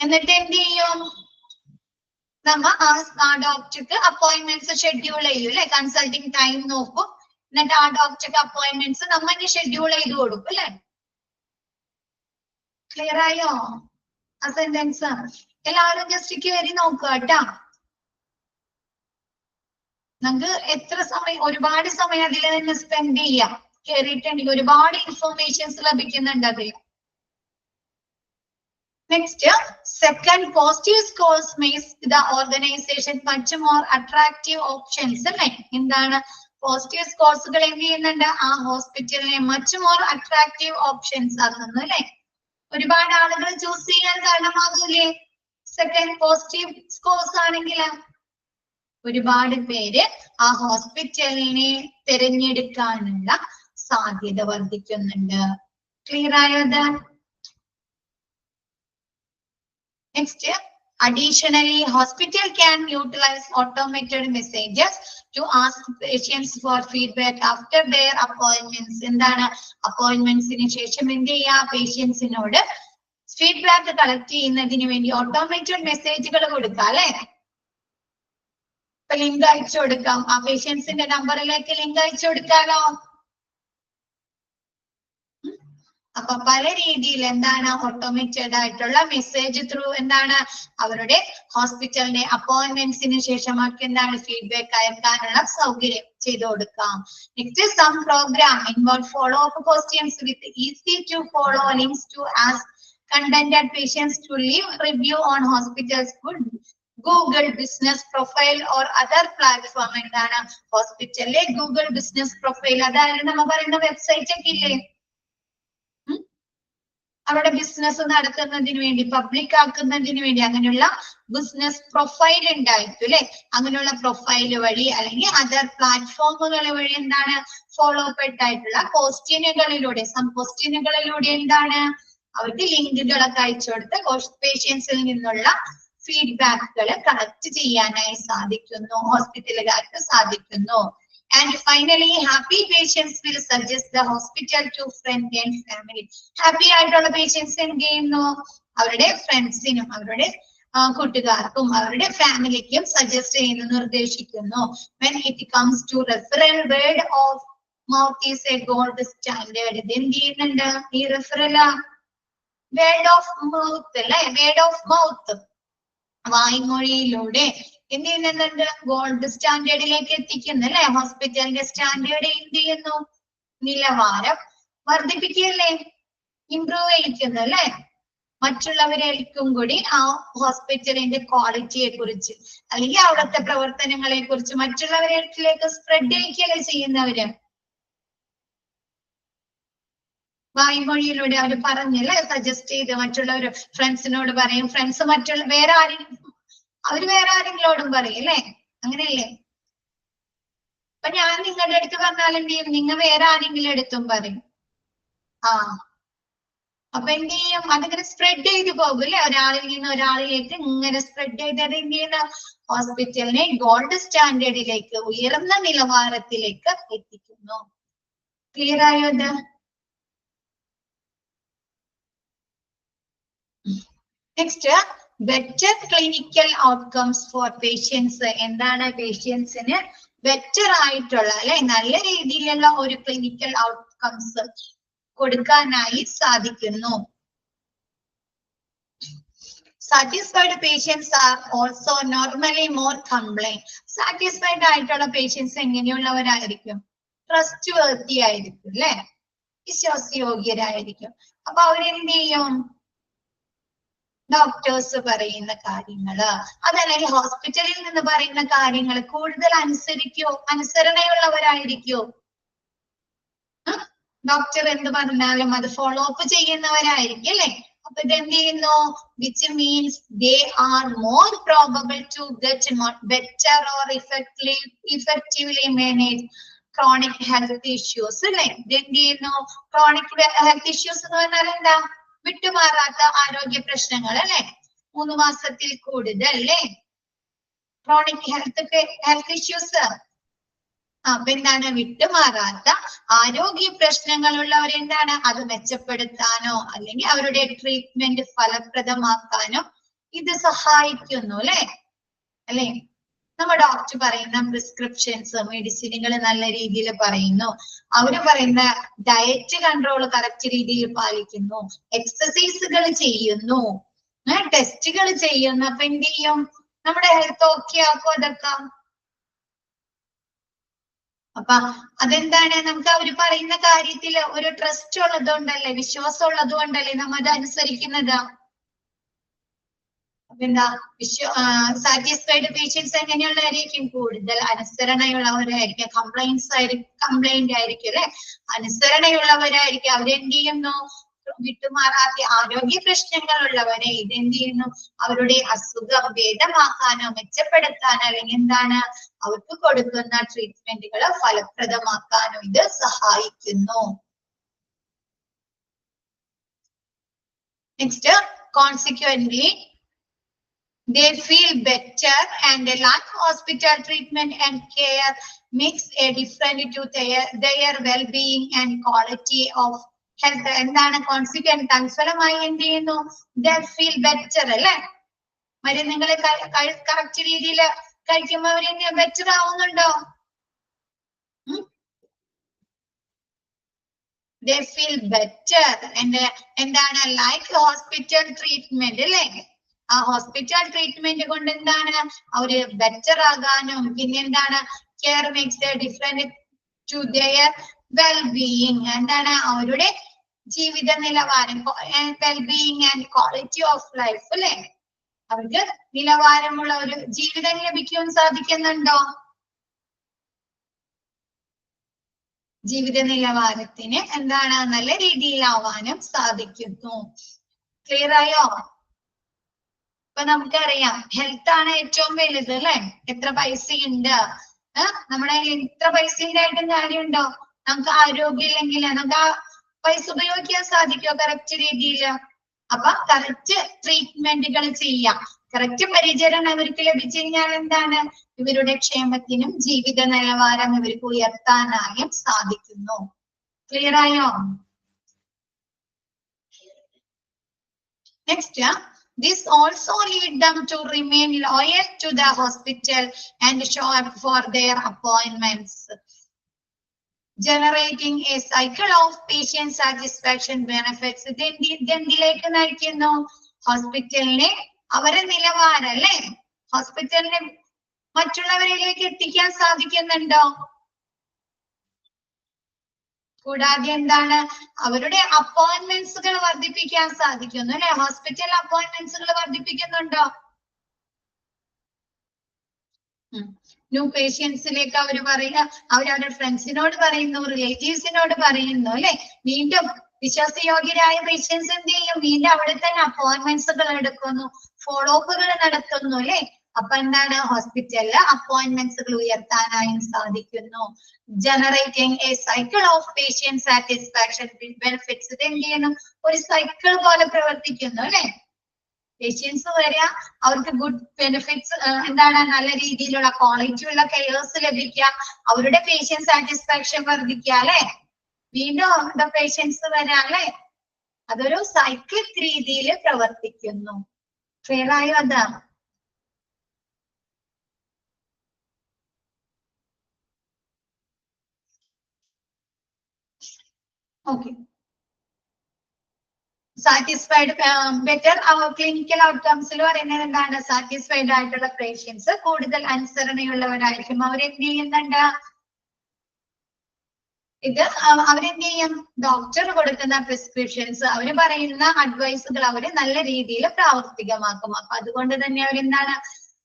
എന്നിട്ട് എന്ത് ചെയ്യും? നമ്മ ആ ഡോക്ടർക്ക് അപ്പോയിന്റ്മെന്റ്സ് ഷെഡ്യൂൾ ചെയ്യും അല്ലെ, കൺസൾട്ടിങ് ടൈം നോക്കും. എന്നിട്ട് ആ ഡോക്ടർക്ക് അപ്പോയിന്റ്മെന്റ്സ് നമ്മൾ തന്നെ ഷെഡ്യൂൾ ചെയ്ത് കൊടുക്കും അല്ലെ. ക്ലിയർ ആയോ ആ സെന്റൻസ്? എല്ലാവരും ജസ്റ്റ് കയറി നോക്കുക കേട്ടാ. നമുക്ക് എത്ര സമയം, ഒരുപാട് സമയം അതിൽ തന്നെ സ്പെൻഡ് ചെയ്യാം. കയറിയിട്ടുണ്ടെങ്കിൽ ഒരുപാട് ഇൻഫോർമേഷൻസ് ലഭിക്കുന്നുണ്ട് അതിൽ. Next, second, positive scores makes the organisation much more attractive options അല്ലെ. എന്താണ് പോസിറ്റീവ് സ്കോർസുകൾ എന്ത് ചെയ്യുന്നുണ്ട്? ആ ഹോസ്പിറ്റലിനെ മച്ച് മോർ അട്രാക്റ്റീവ് ഓപ്ഷൻസ് ആകുന്നു അല്ലെ. ഒരുപാട് ആളുകൾ ചൂസ് ചെയ്യാൻ കാരണമാകൂലേ സെക്കൻഡ് പോസിറ്റീവ് സ്കോർസ് ആണെങ്കിൽ? ഒരുപാട് പേര് ആ ഹോസ്പിറ്റലിനെ തിരഞ്ഞെടുക്കാനുള്ള സാധ്യത വർദ്ധിക്കുന്നുണ്ട്. ക്ലിയർ ആയത്? Next, additionally, hospital can utilize automated messages to ask patients for feedback after their appointments. എന്താണ് അപ്പോയിന്റ്മെന്റ്സിന് ശേഷം എന്ത് ചെയ്യാ? പേഷ്യൻസിനോട് ഫീഡ്ബാക്ക് കളക്ട് ചെയ്യുന്നതിന് വേണ്ടി ഓട്ടോമേറ്റഡ് മെസ്സേജുകൾ കൊടുക്കാം അല്ലെ. ഇപ്പൊ ലിങ്ക് അയച്ചു കൊടുക്കാം, ആ പേഷ്യൻസിന്റെ നമ്പറിലേക്ക് ലിങ്ക് അയച്ചു കൊടുക്കാലോ. അപ്പൊ പല രീതിയിൽ എന്താണ് ഓട്ടോമേറ്റഡ് ആയിട്ടുള്ള മെസ്സേജ് ത്രൂ എന്താണ് അവരുടെ ഹോസ്പിറ്റലിന്റെ അപ്പോയിന്റ്മെന്റ്സിന് ശേഷം അവർക്ക് എന്താണ് ഫീഡ്ബാക്ക് അയക്കാനുള്ള സൗകര്യം ചെയ്തു കൊടുക്കാം. Next, some programme involve follow up questions with easy to follow links to ask contented patients to leave review on hospitals Google business profile or other platform. എന്താണ് ഹോസ്പിറ്റലിലെ ഗൂഗിൾ ബിസിനസ് പ്രൊഫൈൽ, അതായത് നമ്മ പറയുന്ന website ഒക്കെ ഇല്ലേ, അവരുടെ business നടത്തുന്നതിന് വേണ്ടി, പബ്ലിക് ആക്കുന്നതിന് വേണ്ടി അങ്ങനെയുള്ള ബിസിനസ് പ്രൊഫൈൽ ഉണ്ടായിരിക്കും അല്ലെ. അങ്ങനെയുള്ള പ്രൊഫൈൽ വഴി അല്ലെങ്കിൽ അതർ പ്ലാറ്റ്ഫോമുകൾ വഴി എന്താണ് ഫോളോ അപ്പ് ആയിട്ടുള്ള ക്വസ്റ്റ്യനുകളിലൂടെ എന്താണ് അവർക്ക് ലിങ്കുകളൊക്കെ അയച്ചു കൊടുത്ത് പേഷ്യൻസിൽ നിന്നുള്ള ഫീഡ്ബാക്കുകൾ കളക്ട് ചെയ്യാനായി സാധിക്കുന്നു, ഹോസ്പിറ്റലുകാർക്ക് സാധിക്കുന്നു. And finally, happy patients will suggest the hospital to friends and family. Happy ആയിട്ടുള്ള പേഷ്യൻസ് എന്ത് ചെയ്യുന്നു? അവരുടെ ഫ്രണ്ട്സിനും അവരുടെ കൂട്ടുകാർക്കും അവരുടെ ഫാമിലിക്കും സജസ്റ്റ് ചെയ്യുന്നു, നിർദ്ദേശിക്കുന്നു. When it comes to referral, word of mouth is a gold standard. ഇത് എന്ത് ചെയ്യുന്നുണ്ട്? ഈ റെഫറൽ വേർഡ് ഓഫ് മൗത്ത് അല്ലെ, വേർഡ് ഓഫ് മൗത്ത് വായ്മൊഴിയിലൂടെ എന്ത് ചെയ്യുന്നുണ്ട്? ഗോൾഡ് സ്റ്റാൻഡേർഡിലേക്ക് എത്തിക്കുന്നു അല്ലെ. ഹോസ്പിറ്റലിന്റെ സ്റ്റാൻഡേർഡ് എന്ത് ചെയ്യുന്നു? നിലവാരം വർദ്ധിപ്പിക്കുകയല്ലേ, ഇംപ്രൂവ് ചെയ്യിക്കുന്നു അല്ലെ. മറ്റുള്ളവരേക്കും കൂടി ആ ഹോസ്പിറ്റലിന്റെ ക്വാളിറ്റിയെ കുറിച്ച് അല്ലെങ്കിൽ അവിടുത്തെ പ്രവർത്തനങ്ങളെ കുറിച്ച് മറ്റുള്ളവരിലേക്ക് സ്പ്രെഡ് ചെയ്യിക്കുകയല്ലേ ചെയ്യുന്നവര്. വായ്മൊഴിയിലൂടെ അവർ പറഞ്ഞല്ലേ, സജസ്റ്റ് ചെയ്ത് മറ്റുള്ളവര് ഫ്രണ്ട്സിനോട് പറയും, ഫ്രണ്ട്സ് വേറെ ആരെങ്കിലോടും പറയും അല്ലേ, അങ്ങനെയല്ലേ. അപ്പൊ ഞാൻ നിങ്ങളുടെ അടുത്ത് പറഞ്ഞാൽ എന്ത് ചെയ്യും? നിങ്ങൾ വേറെ ആരെങ്കിലും അടുത്തും പറയും. അപ്പൊ എന്ത് ചെയ്യും? അതിങ്ങനെ സ്പ്രെഡ് ചെയ്ത് പോകും അല്ലെ, ഒരാളിൽ നിന്ന് ഒരാളിലേക്ക് ഇങ്ങനെ സ്പ്രെഡ് ചെയ്തത് എന്ത് ചെയ്യുന്ന ഹോസ്പിറ്റലിനെ ഗോൾഡ് സ്റ്റാൻഡേർഡിലേക്ക്, ഉയർന്ന നിലവാരത്തിലേക്ക് എത്തിക്കുന്നു. ക്ലിയർ ആയോ ഇത്? Next, better clinical outcomes for patients. എന്താണ് പേഷ്യൻസിന് ബെറ്റർ ആയിട്ടുള്ള അല്ലെ, നല്ല രീതിയിലുള്ള ഒരു ക്ലിനിക്കൽ ഔട്ട്കംസ് കൊടുക്കാനായി സാധിക്കുന്നു. Satisfied patients are also normally more compliant. Satisfied ആയിട്ടുള്ള പേഷ്യൻസ് എങ്ങനെയുള്ളവരായിരിക്കും? ട്രസ്റ്റ് വർത്തി ആയിരിക്കും അല്ലെ, വിശ്വാസയോഗ്യരായിരിക്കും. അപ്പൊ അവരെന്ത് ചെയ്യും? ഡോക്ടേഴ്സ് പറയുന്ന കാര്യങ്ങള് അതല്ലെങ്കിൽ ഹോസ്പിറ്റലിൽ നിന്ന് പറയുന്ന കാര്യങ്ങൾ കൂടുതൽ അനുസരണയുള്ളവരായിരിക്കോ? ഡോക്ടർ എന്ത് പറഞ്ഞാലും അത് ഫോളോ അപ്പ് ചെയ്യുന്നവരായിരിക്കും അല്ലെ? അപ്പൊ ഇതെന്ത് ചെയ്യുന്നു? which means they are more probable to get better or effectively manage chronic health issues അല്ലെ? ഇതെന്ത് ചെയ്യുന്നു? chronic health issues എന്ന് പറഞ്ഞാൽ എന്താ? വിട്ടുമാറാത്ത ആരോഗ്യ പ്രശ്നങ്ങൾ അല്ലെ? 3 മാസത്തിൽ കൂടുതൽ അല്ലെ? chronic health issues. അപ്പൊ എന്താണ്? വിട്ടുമാറാത്ത ആരോഗ്യ പ്രശ്നങ്ങളുള്ളവരെന്താണ്? അത് മെച്ചപ്പെടുത്താനോ അല്ലെങ്കിൽ അവരുടെ ട്രീറ്റ്മെന്റ് ഫലപ്രദമാക്കാനോ ഇത് സഹായിക്കുന്നു അല്ലെ? നമ്മ ഡോക്ടർ പറയുന്ന പ്രിസ്ക്രിപ്ഷൻസ് മെഡിസിനുകൾ നല്ല രീതിയിൽ പറയുന്നു. അവര് പറയുന്ന ഡയറ്റ് കൺട്രോൾ കറക്റ്റ് രീതിയിൽ പാലിക്കുന്നു, എക്സസൈസുകൾ ചെയ്യുന്നു, ടെസ്റ്റുകൾ ചെയ്യുന്നു. അപ്പൊ എന്ത് ചെയ്യും? നമ്മുടെ ഹെൽത്ത് ഓക്കെ ആക്കും അതൊക്കെ. അപ്പൊ അതെന്താണ്? നമുക്ക് അവര് പറയുന്ന കാര്യത്തിൽ ഒരു ട്രസ്റ്റ് ഉള്ളതുകൊണ്ടല്ലേ, വിശ്വാസം ഉള്ളതുകൊണ്ടല്ലേ നമ്മ അത് അനുസരിക്കുന്നത്. അപ്പൊ എന്താ? സാറ്റിസ്ഫൈഡ് പേഷ്യൻസ് എങ്ങനെയുള്ളവരായിരിക്കും? കൂടുതൽ അനുസരണയുള്ളവരായിരിക്കും. കംപ്ലൈന്റ് ആയിരിക്കും അല്ലെ? അനുസരണയുള്ളവരായിരിക്കും. അവരെന്ത് ചെയ്യുന്നു? വിട്ടുമാറാത്ത ആരോഗ്യ പ്രശ്നങ്ങൾ ഉള്ളവരെ ഇതെന്ത് ചെയ്യുന്നു? അവരുടെ അസുഖം ഭേദമാക്കാനോ മെച്ചപ്പെടുത്താനോ അല്ലെങ്കിൽ എന്താണ് അവർക്ക് കൊടുക്കുന്ന ട്രീറ്റ്മെന്റുകൾ ഫലപ്രദമാക്കാനോ ഇത് സഹായിക്കുന്നു. Next, consequently they feel better and like hospital treatment and care makes a difference to their well-being and quality of health. എന്താണ് കോൺസിക്വന്റ്? തൽഫലമായി എന്ത് ചെയ്യുന്നു? they feel better അല്ലെ? മരുന്നുകൾ കറക്റ്റ് രീതിയിൽ കഴിക്കുമ്പോൾ അവര് ബെറ്റർ ആവുന്നുണ്ടോ? they feel better and എന്താണ് like hospital treatment അല്ലെ? ആ ഹോസ്പിറ്റൽ ട്രീറ്റ്മെന്റ് കൊണ്ട് എന്താണ്? അവര് ബെറ്റർ ആകാനും പിന്നെന്താണ്? Care makes a difference to their wellbeing. എന്താണ്? അവരുടെ ജീവിത നിലവാരം, wellbeing and quality of life അല്ലെ? അവർക്ക് നിലവാരമുള്ള ഒരു ജീവിതം ലഭിക്കാൻ സാധിക്കുന്നുണ്ടോ? ജീവിത നിലവാരത്തിന് എന്താണ്? നല്ല രീതിയിലാവാനും സാധിക്കുന്നു. ക്ലിയർ ആയോ? ഇപ്പൊ നമുക്കറിയാം ഹെൽത്ത് ആണ് ഏറ്റവും വലുത് അല്ലെ? എത്ര പൈസയുണ്ട്? നമ്മുടെ എത്ര പൈസ ഉണ്ടായിട്ടും കാര്യമുണ്ടോ? നമുക്ക് ആരോഗ്യം ഇല്ലെങ്കിൽ നമുക്ക് ആ പൈസ ഉപയോഗിക്കാൻ സാധിക്കോ കറക്റ്റ് രീതിയിൽ? അപ്പൊ കറക്റ്റ് ട്രീറ്റ്മെന്റുകൾ ചെയ്യാം, കറക്റ്റ് പരിചരണം അവർക്ക് ലഭിച്ചു കഴിഞ്ഞാൽ എന്താണ്? ഇവരുടെ ക്ഷേമത്തിനും ജീവിത നിലവാരം ഇവർക്ക് ഉയർത്താനായും സാധിക്കുന്നു. ക്ലിയർ ആയോ? Next, this also lead them to remain loyal to the hospital and show up for their appointments, generating a cycle of patient satisfaction benefits. ഇതെന്തിലേക്ക് നയിക്കുന്നു? ഹോസ്പിറ്റലിനെ അവരെ നിലവാരം അല്ലെ? ഹോസ്പിറ്റലിനെ മറ്റുള്ളവരിലേക്ക് എത്തിക്കാൻ സാധിക്കുന്നുണ്ടോ? കൂടാതെ എന്താണ്? അവരുടെ അപ്പോയിന്റ്മെന്റ്സുകൾ വർദ്ധിപ്പിക്കാൻ സാധിക്കുന്നു അല്ലെ? ഹോസ്പിറ്റൽ അപ്പോയിന്റ്മെന്റ്സുകൾ വർദ്ധിപ്പിക്കുന്നുണ്ടോ? ന്യൂ പേഷ്യൻസിലേക്ക് അവർ പറയുക, അവരവരുടെ ഫ്രണ്ട്സിനോട് പറയുന്നു, റിലേറ്റീവ്സിനോട് പറയുന്നു അല്ലെ? വീണ്ടും വിശ്വാസയോഗ്യരായ പേഷ്യൻസ് എന്ത് ചെയ്യും? വീണ്ടും അവിടെ തന്നെ അപ്പോയിന്റ്മെന്റ്സുകൾ എടുക്കുന്നു, ഫോളോ അപ്പുകൾ നടത്തുന്നു അല്ലെ? അപ്പൊ എന്താണ്? ഹോസ്പിറ്റലില് അപ്പോയിന്റ്മെന്റ്സുകൾ ഉയർത്താനായും സാധിക്കുന്നു. Generating A cycle of patient satisfaction benefits. ഇത് എന്ത് ചെയ്യുന്നു? ഒരു സൈക്കിൾ പോലെ പ്രവർത്തിക്കുന്നു അല്ലെ? പേഷ്യൻസ് വരിക, അവർക്ക് ഗുഡ് ബെനിഫിറ്റ്സ് എന്താണ്? നല്ല രീതിയിലുള്ള ക്വാളിറ്റി ഉള്ള കെയർസ് ലഭിക്കുക, അവരുടെ പേഷ്യന്റ് സാറ്റിസ്ഫാക്ഷൻ വർദ്ധിക്കുക അല്ലെ? വീണ്ടും പേഷ്യൻസ് വരാം അല്ലെ? അതൊരു സൈക്കിൾ രീതിയിൽ പ്രവർത്തിക്കുന്നു. ക്ലിയർ ആയോ? അതാണ് ഓക്കെ. സാറ്റിസ്ഫൈഡ് ബെറ്റർ ക്ലിനിക്കൽ ഔട്ട്കംസിൽ പറയുന്നത് എന്താണ്? സാറ്റിസ്ഫൈഡ് ആയിട്ടുള്ള പേഷ്യൻസ് കൂടുതൽ അനുസരണയുള്ളവരായിരിക്കും. അവരെന്ത് ചെയ്യുന്നുണ്ട്? ഇത് അവരെന്ത് ചെയ്യും? ഡോക്ടർ കൊടുക്കുന്ന പ്രിസ്ക്രിപ്ഷൻസ്, അവര് പറയുന്ന അഡ്വൈസുകൾ അവര് നല്ല രീതിയിൽ പ്രാവർത്തികമാക്കും. അപ്പൊ അതുകൊണ്ട് തന്നെ അവരെന്താണ്,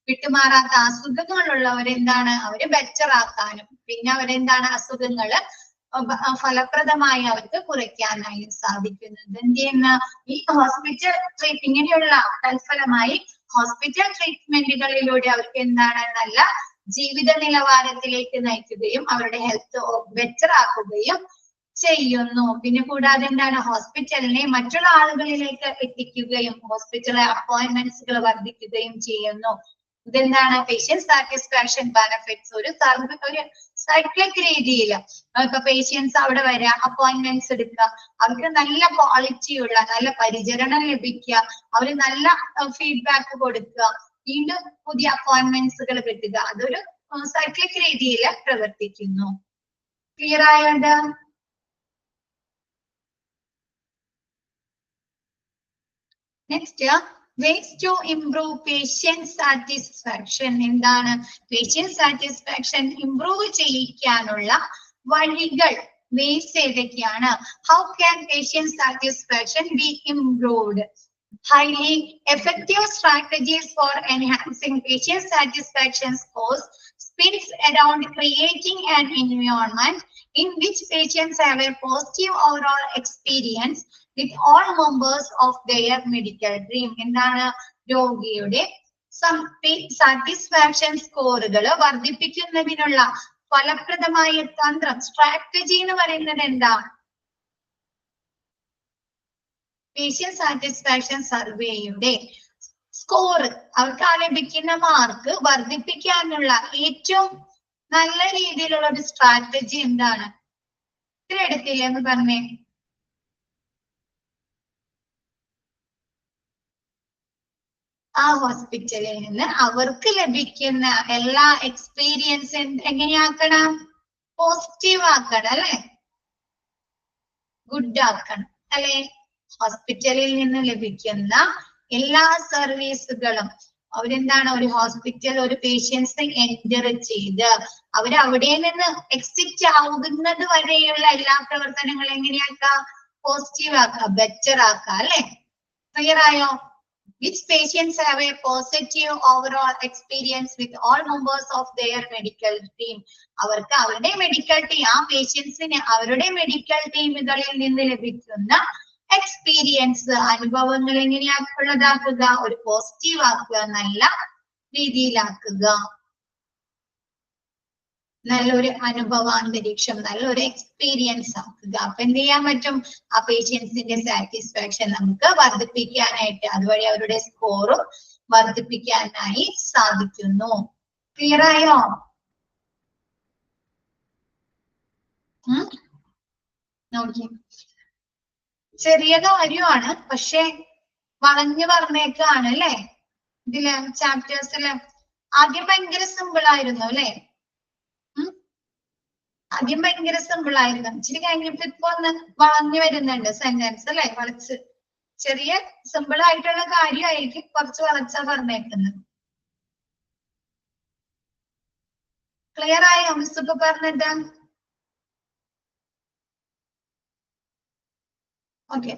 വിട്ടുമാറാത്ത അസുഖങ്ങളുള്ളവരെന്താണ് അവര് ബെറ്റർ ആക്കാനും, പിന്നെ അവരെന്താണ് അസുഖങ്ങള് ഫലപ്രദമായി അവർക്ക് കുറയ്ക്കാനായി സാധിക്കുന്നത്. എന്ത് ചെയ്യുന്ന ഈ ഹോസ്പിറ്റൽ ഇങ്ങനെയുള്ള തൽഫലമായി ഹോസ്പിറ്റൽ ട്രീറ്റ്മെന്റുകളിലൂടെ അവർക്ക് എന്താണ് നല്ല ജീവിത നിലവാരത്തിലേക്ക് നയിക്കുകയും അവരുടെ ഹെൽത്ത് ബെറ്റർ ആക്കുകയും ചെയ്യുന്നു. പിന്നെ കൂടാതെ എന്താണ്, ഹോസ്പിറ്റലിനെ മറ്റുള്ള ആളുകളിലേക്ക് എത്തിക്കുകയും ഹോസ്പിറ്റൽ അപ്പോയിന്റ്മെന്റ്സുകൾ വർദ്ധിക്കുകയും ചെയ്യുന്നു. ഇതെന്താണ്, പേഷ്യന്റ് സാറ്റിസ്ഫാക്ഷൻ ബെനിഫിറ്റ്സ്. ഒരു സൈക്ലിക് രീതിയിൽ ഇപ്പൊ പേഷ്യൻസ് അവിടെ വരിക, അപ്പോയിന്റ്മെന്റ്സ് എടുക്കുക, അവർക്ക് നല്ല ക്വാളിറ്റിയുള്ള നല്ല പരിചരണം ലഭിക്കുക, അവര് നല്ല ഫീഡ്ബാക്ക് കൊടുക്കുക, വീണ്ടും പുതിയ അപ്പോയിന്റ്മെന്റ്സുകൾ കിട്ടുക. അതൊരു സൈക്ലിക് രീതിയിൽ പ്രവർത്തിക്കുന്നു. ക്ലിയർ ആയോണ്ട്? Next, ways to improve patient satisfaction. എന്താണ്, patient satisfaction improve ചെയ്യിക്കാനുള്ള വഴികൾ, ways ഏതൊക്കെയാണ്? How can patient satisfaction be improved? Highly effective strategies for enhancing patient satisfaction scores spins around creating an environment in which patients have a positive overall experience with all members of their medical team. എന്താണ്, രോഗിയുടെ satisfaction സ്കോറുകൾ വർദ്ധിപ്പിക്കുന്നതിനുള്ള ഫലപ്രദമായ തന്ത്രം, strategy എന്ന് പറയുന്നത് എന്താ? Patient satisfaction സർവേയുടെ score, അവർക്ക് ലഭിക്കുന്ന മാർക്ക് വർദ്ധിപ്പിക്കാനുള്ള ഏറ്റവും നല്ല രീതിയിലുള്ള ഒരു സ്ട്രാറ്റജി എന്താണ്? ഇത്ര എടുത്തില്ലേ എന്ന് പറഞ്ഞേ. ആ ഹോസ്പിറ്റലിൽ നിന്ന് അവർക്ക് ലഭിക്കുന്ന എല്ലാ എക്സ്പീരിയൻസ് എങ്ങനെയാക്കണം? പോസിറ്റീവ് ആക്കണം അല്ലെ, ഗുഡ് ആക്കണം അല്ലെ. ഹോസ്പിറ്റലിൽ നിന്ന് ലഭിക്കുന്ന എല്ലാ സർവീസുകളും അവരെന്താണ്, ഒരു ഹോസ്പിറ്റൽ ഒരു പേഷ്യൻസിനെ എൻറ്റർ ചെയ്ത് അവരവിടെ നിന്ന് എക്സിറ്റ് ആവുന്നത് വരെയുള്ള എല്ലാ പ്രവർത്തനങ്ങളും എങ്ങനെയാക്കാം? പോസിറ്റീവ് ആക്കുക, ബെറ്റർ ആക്കുക അല്ലെ. ക്ലിയർ ആയോ? Which patients have a positive overall experience with all members of their medical team. അവർക്ക് അവരുടെ മെഡിക്കൽ ടീം, ആ പേഷ്യൻസിന് അവരുടെ മെഡിക്കൽ ടീമുകളിൽ നിന്ന് ലഭിക്കുന്ന എക്സ്പീരിയൻസ്, അനുഭവങ്ങൾ എങ്ങനെയാക്കുള്ളതാക്കുക? ഒരു പോസിറ്റീവ് ആക്കുക, നല്ല രീതിയിലാക്കുക, നല്ലൊരു അനുഭവാന്തരീക്ഷം, നല്ലൊരു എക്സ്പീരിയൻസ് ആക്കുക. അപ്പൊ എന്ത് ചെയ്യാൻ പറ്റും? ആ പേഷ്യൻസിന്റെ സാറ്റിസ്ഫാക്ഷൻ നമുക്ക് വർദ്ധിപ്പിക്കാനായിട്ട്, അതുവഴി അവരുടെ സ്കോറും വർദ്ധിപ്പിക്കാനായി സാധിക്കുന്നു. ക്ലിയർ ആയോ? നോക്കി, ചെറിയ കാര്യമാണ്, പക്ഷെ വളഞ്ഞു പറഞ്ഞേക്കാണ് അല്ലെ. ഇതില് ചാപ്റ്റേഴ്സില് ആദ്യം ഭയങ്കര സിമ്പിൾ ആയിരുന്നു അല്ലെ, ആദ്യം ഭയങ്കര സിമ്പിൾ ആയിരുന്നു. ഇച്ചിരി കഴിഞ്ഞിട്ട് ഇപ്പൊ ഒന്ന് വളഞ്ഞു വരുന്നുണ്ട് സെന്റൻസ് അല്ലെ, വളച്ച്. ചെറിയ സിമ്പിൾ ആയിട്ടുള്ള കാര്യമായിരിക്കും, കുറച്ച് വളച്ചാ പറഞ്ഞേക്കുന്നത്. ക്ലിയർ ആയോ മിസ് ഇപ്പൊ പറഞ്ഞിട്ട്? Okay,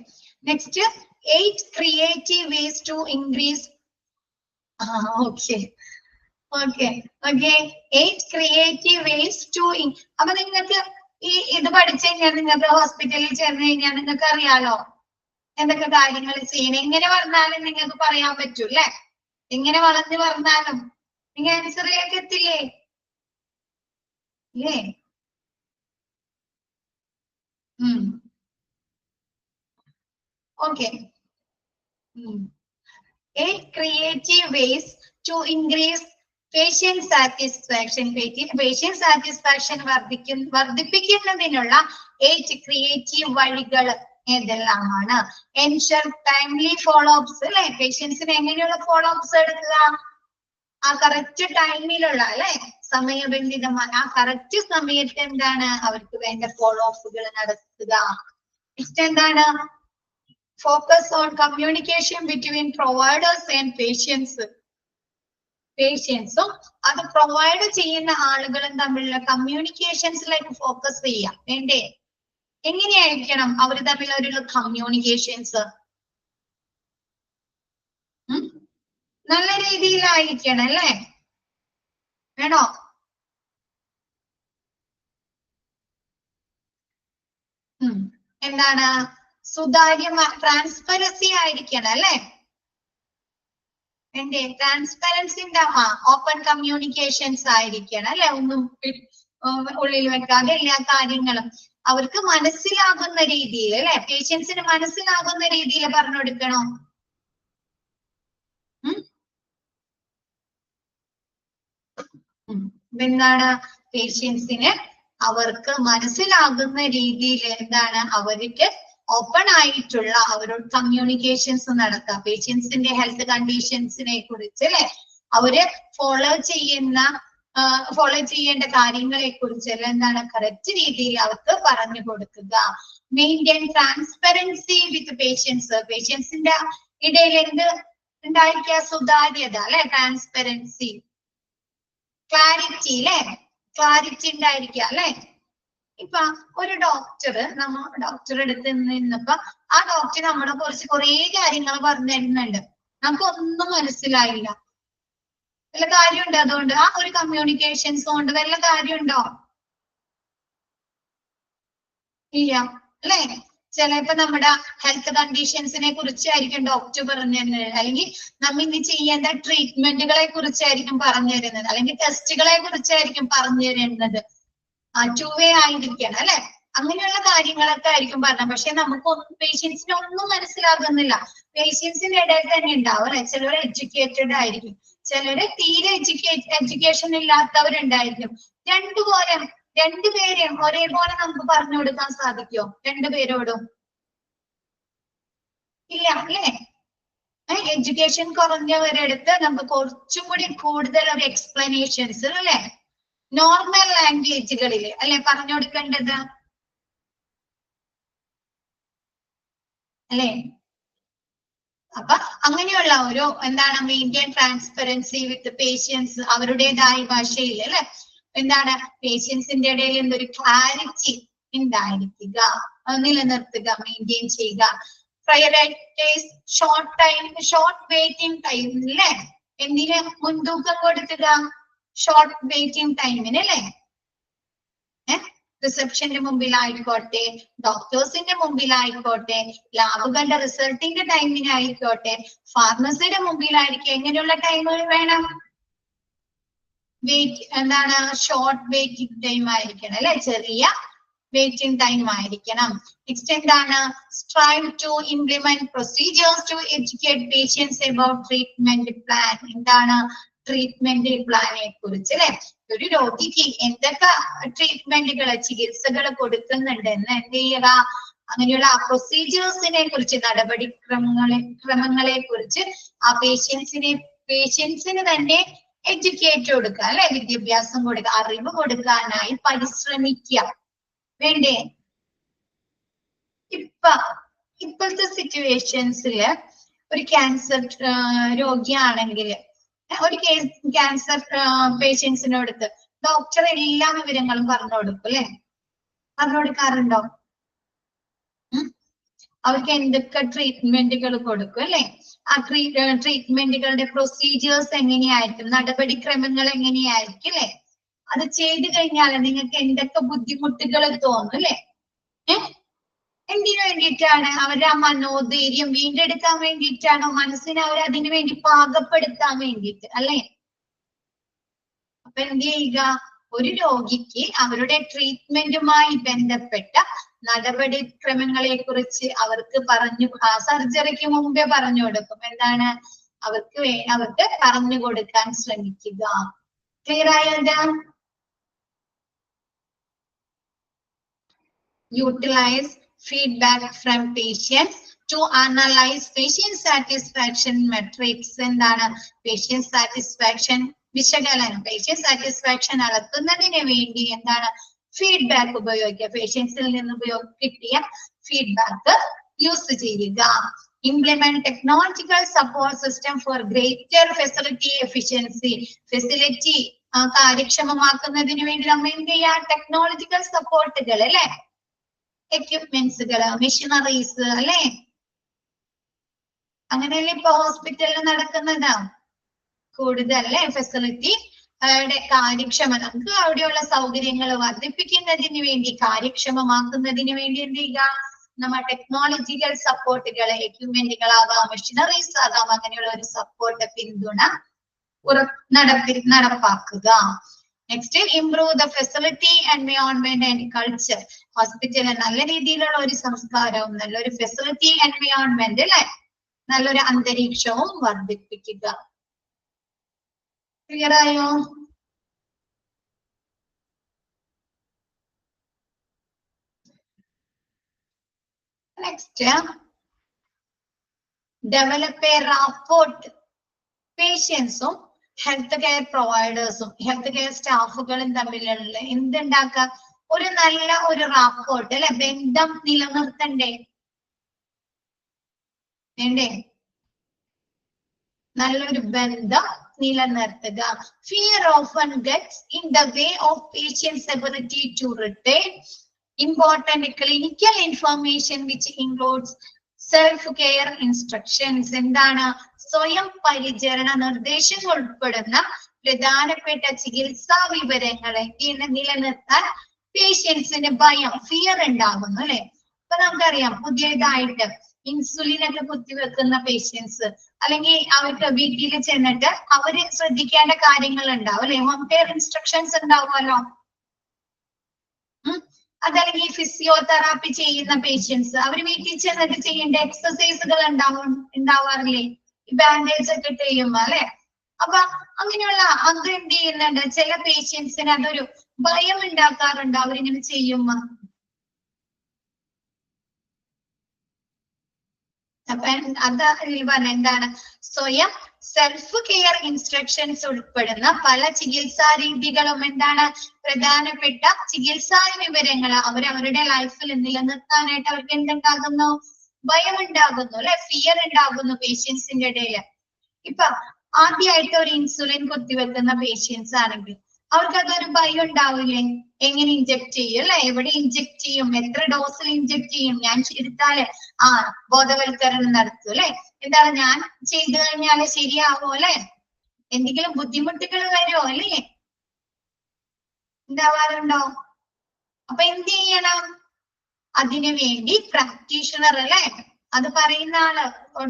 next 8 creative ways to increase. Okay, 8 creative ways to. അപ്പൊ നിങ്ങൾക്ക് ഇത് പഠിച്ചു കഴിഞ്ഞാൽ നിങ്ങൾക്ക് ഹോസ്പിറ്റലിൽ ചേർന്ന് കഴിഞ്ഞാൽ നിങ്ങൾക്ക് അറിയാലോ എന്തൊക്കെ കാര്യങ്ങൾ ചെയ്യണം. എങ്ങനെ പറഞ്ഞാലും നിങ്ങൾക്ക് പറയാൻ പറ്റൂ അല്ലെ. എങ്ങനെ വളർന്നു പറഞ്ഞാലും നിങ്ങൾ ആൻസറിലേക്ക് എത്തില്ലേ? ഇല്ലേ? Okay. 8 creative ways to increase patient satisfaction. Patient satisfaction വർദ്ധിപ്പിക്കുന്നതിനുള്ള 8 creative വഴികൾ ഏതെല്ലാമാണ്? Ensure timely follow-ups അല്ലെ. പേഷ്യൻസിന് എങ്ങനെയുള്ള ഫോളോ അപ്സ് എടുക്കുക? ആ കറക്റ്റ് ടൈമിലുള്ള അല്ലെ, സമയബന്ധിതമായ ആ കറക്റ്റ് സമയത്ത് എന്താണ് അവർക്ക് വേണ്ട ഫോളോ അപ്പുകൾ നടത്തുക. നെക്സ്റ്റ് എന്താണ്? Focus on communication between providers and patients. പേഷ്യൻസും അത് പ്രൊവൈഡ് ചെയ്യുന്ന ആളുകളും തമ്മിലുള്ള കമ്മ്യൂണിക്കേഷൻസിലേക്ക് ഫോക്കസ് ചെയ്യാം വേണ്ടേ? എങ്ങനെയായിരിക്കണം അവർ തമ്മിലുള്ള കമ്മ്യൂണിക്കേഷൻസ്? നല്ല രീതിയിലായിരിക്കണം അല്ലേ? വേണോ? എന്താണ്? സുതാര്യമായ ട്രാൻസ്പെറൻസി ആയിരിക്കണം അല്ലേ? വേണ്ടേ? ട്രാൻസ്പെറൻസി ഉണ്ടാവാ, ഓപ്പൺ കമ്മ്യൂണിക്കേഷൻസ് ആയിരിക്കണം അല്ലെ? ഒന്നും ഉള്ളിൽ വെക്കാതെ എല്ലാ കാര്യങ്ങളും അവർക്ക് മനസ്സിലാകുന്ന രീതിയിൽ അല്ലെ, പേഷ്യൻസിന് മനസ്സിലാകുന്ന രീതിയിൽ പറഞ്ഞു കൊടുക്കണോ? എന്താണ്? പേഷ്യൻസിന് അവർക്ക് മനസ്സിലാകുന്ന രീതിയിൽ എന്താണ് അവർക്ക് ഓപ്പൺ ആയിട്ടുള്ള അവരോട് കമ്മ്യൂണിക്കേഷൻസ് നടത്താം. പേഷ്യൻസിന്റെ ഹെൽത്ത് കണ്ടീഷൻസിനെ കുറിച്ച് അല്ലെ, അവര് ഫോളോ ചെയ്യേണ്ട കാര്യങ്ങളെ കുറിച്ച് എന്താണ് കറക്റ്റ് രീതിയിൽ അവർക്ക് പറഞ്ഞു കൊടുക്കുക. മെയിൻറ്റെയിൻ ട്രാൻസ്പെറൻസി വിത്ത് പേഷ്യൻസ്. പേഷ്യൻസിന്റെ ഇടയിൽ എന്ത് ഉണ്ടായിരിക്കുക? സുതാര്യത അല്ലെ, ട്രാൻസ്പെറൻസി, ക്ലാരിറ്റി അല്ലെ, ക്ലാരിറ്റി ഉണ്ടായിരിക്കുക അല്ലെ. ഇപ്പൊ ഒരു ഡോക്ടർ അടുത്ത് നിന്നപ്പോ ആ ഡോക്ടർ നമ്മളെ കുറിച്ച് കുറെ കാര്യങ്ങൾ പറഞ്ഞു തരുന്നുണ്ട്, നമുക്കൊന്നും മനസ്സിലായില്ല. വല്ല കാര്യമുണ്ടോ? അതുകൊണ്ട് ആ ഒരു കമ്മ്യൂണിക്കേഷൻസ് കൊണ്ട് വല്ല കാര്യമുണ്ടോ? ഇല്ല അല്ലെ. ചിലപ്പോ നമ്മുടെ ഹെൽത്ത് കണ്ടീഷൻസിനെ കുറിച്ചായിരിക്കും ഡോക്ടർ പറഞ്ഞു തരുന്നത്, അല്ലെങ്കിൽ നമ്മ ഇനി ചെയ്യേണ്ട ട്രീറ്റ്മെന്റുകളെ കുറിച്ചായിരിക്കും പറഞ്ഞു തരുന്നത്, അല്ലെങ്കിൽ ടെസ്റ്റുകളെ കുറിച്ചായിരിക്കും പറഞ്ഞു തരുന്നത്. 2 വേ ആയിരിക്കണം അല്ലെ. അങ്ങനെയുള്ള കാര്യങ്ങളൊക്കെ ആയിരിക്കും പറഞ്ഞത്. പക്ഷെ നമുക്കൊന്നും പേഷ്യൻസിന് ഒന്നും മനസ്സിലാകുന്നില്ല. പേഷ്യൻസിന്റെ ഇടയിൽ തന്നെ ഉണ്ടാവും അല്ലെ, ചിലർ എഡ്യൂക്കേറ്റഡ് ആയിരിക്കും, ചിലര് തീരെ എഡ്യൂക്കേഷൻ ഇല്ലാത്തവരുണ്ടായിരിക്കും. രണ്ടുപേരെയും ഒരേപോലെ നമുക്ക് പറഞ്ഞു കൊടുക്കാൻ സാധിക്കുമോ? രണ്ടുപേരോടും ഇല്ല അല്ലേ. എഡ്യൂക്കേഷൻ കുറഞ്ഞവരെടുത്ത് നമുക്ക് കുറച്ചും കൂടി കൂടുതൽ ഒരു എക്സ്പ്ലനേഷൻസ് അല്ലെ, നോർമൽ ലാംഗ്വേജുകളിൽ അല്ലെ പറഞ്ഞു കൊടുക്കേണ്ടത് അല്ലെ. അപ്പൊ അങ്ങനെയുള്ള ഒരു എന്താണ് മെയിൻറ്റെയിൻ ട്രാൻസ്പെറൻസി വിത്ത് പേഷ്യൻസ്, അവരുടേതായ ഭാഷയിൽ അല്ലെ, എന്താണ് പേഷ്യൻസിന്റെ ഇടയിൽ എന്തൊരു ക്ലാരിറ്റി ഉണ്ടായിരിക്കുക, നിലനിർത്തുക, മെയിൻറ്റെയിൻ ചെയ്യുക. പ്രയോറിറ്റൈസ് ഷോർട്ട് വെയിറ്റിംഗ് ടൈം അല്ലെ, എന്തിന് മുൻതൂക്കം കൊടുക്കുക? ഷോർട്ട് വെയിറ്റിംഗ് ടൈമിന് അല്ലെ. റിസപ്ഷന്റെ മുമ്പിലായിക്കോട്ടെ, ഡോക്ടേഴ്സിന്റെ മുമ്പിലായിക്കോട്ടെ, ലാബുകളുടെ റിസൾട്ടിന്റെ ടൈമിനായിക്കോട്ടെ, ഫാർമസിയുടെ മുമ്പിലായിരിക്കും. എങ്ങനെയുള്ള ടൈമുകൾ വേണം? എന്താണ്? ഷോർട്ട് വെയിറ്റിംഗ് ടൈം ആയിരിക്കണം അല്ലെ, ചെറിയ വെയിറ്റിംഗ് ടൈം ആയിരിക്കണം. നെക്സ്റ്റ് എന്താണ്? Strive to implement procedures to educate patients about treatment plan. എന്താണ്? ട്രീറ്റ്മെന്റ് പ്ലാനെ കുറിച്ച് അല്ലെ, ഒരു രോഗിക്ക് എന്തൊക്കെ ട്രീറ്റ്മെന്റുകൾ, ചികിത്സകൾ കൊടുക്കുന്നുണ്ട് എന്ന് എന്ത് ചെയ്യുക? അങ്ങനെയുള്ള ആ പ്രൊസീജിയേഴ്സിനെ കുറിച്ച്, നടപടിക്രമങ്ങളെ കുറിച്ച് ആ പേഷ്യൻസിന് തന്നെ എഡ്യൂക്കേറ്റ് കൊടുക്കുക അല്ലെ, വിദ്യാഭ്യാസം കൊടുക്കുക, അറിവ് കൊടുക്കാനായി പരിശ്രമിക്കുക വേണ്ടേ? ഇപ്പോഴത്തെ സിറ്റുവേഷൻസില് ഒരു ക്യാൻസർ രോഗിയാണെങ്കിൽ, ഒരു ക്യാൻസർ പേഷ്യൻസിനോടുത്ത് ഡോക്ടർ എല്ലാ വിവരങ്ങളും പറഞ്ഞു കൊടുക്കും അല്ലെ, പറഞ്ഞു കൊടുക്കാറുണ്ടോ? അവർക്ക് എന്തൊക്കെ ട്രീറ്റ്മെന്റുകൾ കൊടുക്കും അല്ലെ, ആ ട്രീറ്റ്മെന്റുകളുടെ പ്രൊസീജിയേഴ്സ് എങ്ങനെയായിരിക്കും, നടപടിക്രമങ്ങൾ എങ്ങനെയായിരിക്കും അല്ലെ, അത് ചെയ്തു കഴിഞ്ഞാൽ നിങ്ങൾക്ക് എന്തൊക്കെ ബുദ്ധിമുട്ടുകൾ തോന്നും അല്ലെ. എന്തിനു വേണ്ടിയിട്ടാണ്? അവരുടെ ആ മനോധൈര്യം വീണ്ടെടുക്കാൻ വേണ്ടിയിട്ടാണോ? മനസ്സിനെ അവർ അതിനു വേണ്ടി പാകപ്പെടുത്താൻ വേണ്ടിയിട്ട് അല്ലെ. അപ്പൊ എന്ത് ചെയ്യുക? ഒരു രോഗിക്ക് അവരുടെ ട്രീറ്റ്മെന്റുമായി ബന്ധപ്പെട്ട നടപടിക്രമങ്ങളെ കുറിച്ച് അവർക്ക് സർജറിക്ക് മുമ്പേ പറഞ്ഞു കൊടുക്കും. എന്താണ്? അവർക്ക് പറഞ്ഞു കൊടുക്കാൻ ശ്രമിക്കുക. ക്ലിയർ ആയത്? Utilize feedback from patients to analyze patient satisfaction metrics. എന്താണ്? patient satisfaction വിശകലനം, patient satisfaction അളക്കുന്നതിന് വേണ്ടി എന്താണ്? ഫീഡ്ബാക്ക് ഉപയോഗിക്കുക. പേഷ്യൻസിൽ നിന്ന് കിട്ടിയ ഫീഡ്ബാക്ക് യൂസ് ചെയ്യുക. implement technological support system for greater facility efficiency. Facility കാര്യക്ഷമമാക്കുന്നതിന് വേണ്ടി നമ്മൾ എന്ത് ചെയ്യാ? ടെക്നോളജിക്കൽ സപ്പോർട്ടുകൾ അല്ലെ, എക്യുപ്മെന്റ്സുകൾ, മെഷീനറീസ് അല്ലെ, അങ്ങനെയല്ലേ ഇപ്പൊ ഹോസ്പിറ്റലിൽ നടക്കുന്നത്. കൂടുതൽ അല്ലെ ഫെസിലിറ്റി കാര്യക്ഷമത, നമുക്ക് അവിടെയുള്ള സൗകര്യങ്ങൾ വർദ്ധിപ്പിക്കുന്നതിന് വേണ്ടി, കാര്യക്ഷമമാക്കുന്നതിന് വേണ്ടി എന്ത് ചെയ്യുക? നമ്മൾ ടെക്നോളജിക്കൽ സപ്പോർട്ടുകൾ, എക്യുപ്മെന്റുകളാകാം, മെഷീനറീസ് ആകാം, അങ്ങനെയുള്ള ഒരു സപ്പോർട്ട് പിന്തുണ നടപ്പാക്കുക. Next, improve the facility environment and culture. ഹോസ്പിറ്റലിൽ നല്ല രീതിയിലുള്ള ഒരു സംസ്കാരവും നല്ലൊരു ഫെസിലിറ്റി എൻവയോൺമെന്റ് അല്ലെ, നല്ലൊരു അന്തരീക്ഷവും വർദ്ധിപ്പിക്കുക. ക്ലിയർ ആയോ? Next, develop a rapport. പേഷ്യൻസും ഹെൽത്ത് കെയർ പ്രൊവൈഡേഴ്സും ഹെൽത്ത് കെയർ സ്റ്റാഫുകളും തമ്മിലുള്ള എന്തുണ്ടാക്കുക? ഒരു നല്ല ഒരു റാപ്പോർട്ട് അല്ലെ, ബന്ധം നിലനിർത്തണ്ടേ? വേണ്ടേ? നല്ലൊരു ബന്ധം നിലനിർത്തുക. Fear often gets in the way of patients ability to return important clinical information which includes self care instructions. എന്താണ്? സ്വയം പരിചരണ നിർദ്ദേശങ്ങൾ ഉൾപ്പെടുന്ന പ്രധാനപ്പെട്ട ചികിത്സാ വിവരങ്ങളെ നിലനിർത്താൻ പേഷ്യൻസിന് ഭയം, ഫിയർ ഉണ്ടാകുന്നു അല്ലെ. അപ്പൊ നമുക്കറിയാം, പുതിയതായിട്ട് ഇൻസുലിൻ ഒക്കെ കുത്തിവെക്കുന്ന പേഷ്യൻസ്, അല്ലെങ്കിൽ അവർക്ക് വീട്ടിൽ ചെന്നിട്ട് അവര് ശ്രദ്ധിക്കേണ്ട കാര്യങ്ങൾ ഉണ്ടാവും അല്ലെ, ഹോം കെയർ ഇൻസ്ട്രക്ഷൻസ് ഉണ്ടാവുമല്ലോ. അതല്ലെങ്കിൽ ഫിസിയോതെറാപ്പി ചെയ്യുന്ന പേഷ്യൻസ്, അവർ വീട്ടിൽ ചെന്നിട്ട് ചെയ്യേണ്ട എക്സസൈസുകൾ ഉണ്ടാവാറില്ലേ, ബാൻഡേജ് ഒക്കെ ചെയ്യുമ്പോ അല്ലെ. അപ്പൊ അങ്ങനെയുള്ള അത് എന്ത് ചെയ്യുന്നുണ്ട്? ചില പേഷ്യൻസിന് അതൊരു ഭയം ഉണ്ടാക്കാറുണ്ട് അവരിങ്ങനെ ചെയ്യുമ്പോ. അപ്പൊ അത് പറഞ്ഞ എന്താണ്? സ്വയം സെൽഫ് കെയർ ഇൻസ്ട്രക്ഷൻസ് ഉൾപ്പെടുന്ന പല ചികിത്സാ രീതികളും എന്താണ്? പ്രധാനപ്പെട്ട ചികിത്സാ വിവരങ്ങൾ അവരവരുടെ ലൈഫിൽ നിലനിർത്താനായിട്ട് അവർക്ക് എന്തുണ്ടാകുന്നു? ഭയം ഉണ്ടാകുന്നു അല്ലെ, ഫിയർ ഉണ്ടാകുന്നു പേഷ്യൻസിന്റെ ഇടയിൽ. ഇപ്പൊ ആദ്യമായിട്ട് ഒരു ഇൻസുലിൻ കുത്തിവെക്കുന്ന പേഷ്യൻസ് ആണെങ്കിൽ അവർക്ക് അതൊരു ഭയം ഉണ്ടാവില്ലേ? എങ്ങനെ ഇഞ്ചെക്ട് ചെയ്യും അല്ലെ, എവിടെ ഇഞ്ചെക്ട് ചെയ്യും, എത്ര ഡോസിൽ ഇഞ്ചെക്ട് ചെയ്യും, ഞാൻ ചെയ്താല് ബോധവൽക്കരണം നടത്തും അല്ലെ. എന്താണ്, ഞാൻ ചെയ്തു കഴിഞ്ഞാല് ശരിയാവോ അല്ലെ, എന്തെങ്കിലും ബുദ്ധിമുട്ടുകൾ വരുമോ അല്ലേ, ഉണ്ടാവാറുണ്ടോ? അപ്പൊ എന്ത് ചെയ്യണം? അതിനു വേണ്ടി പ്രാക്ടീഷണർ അല്ലെ, അത് പറയുന്ന ആള്,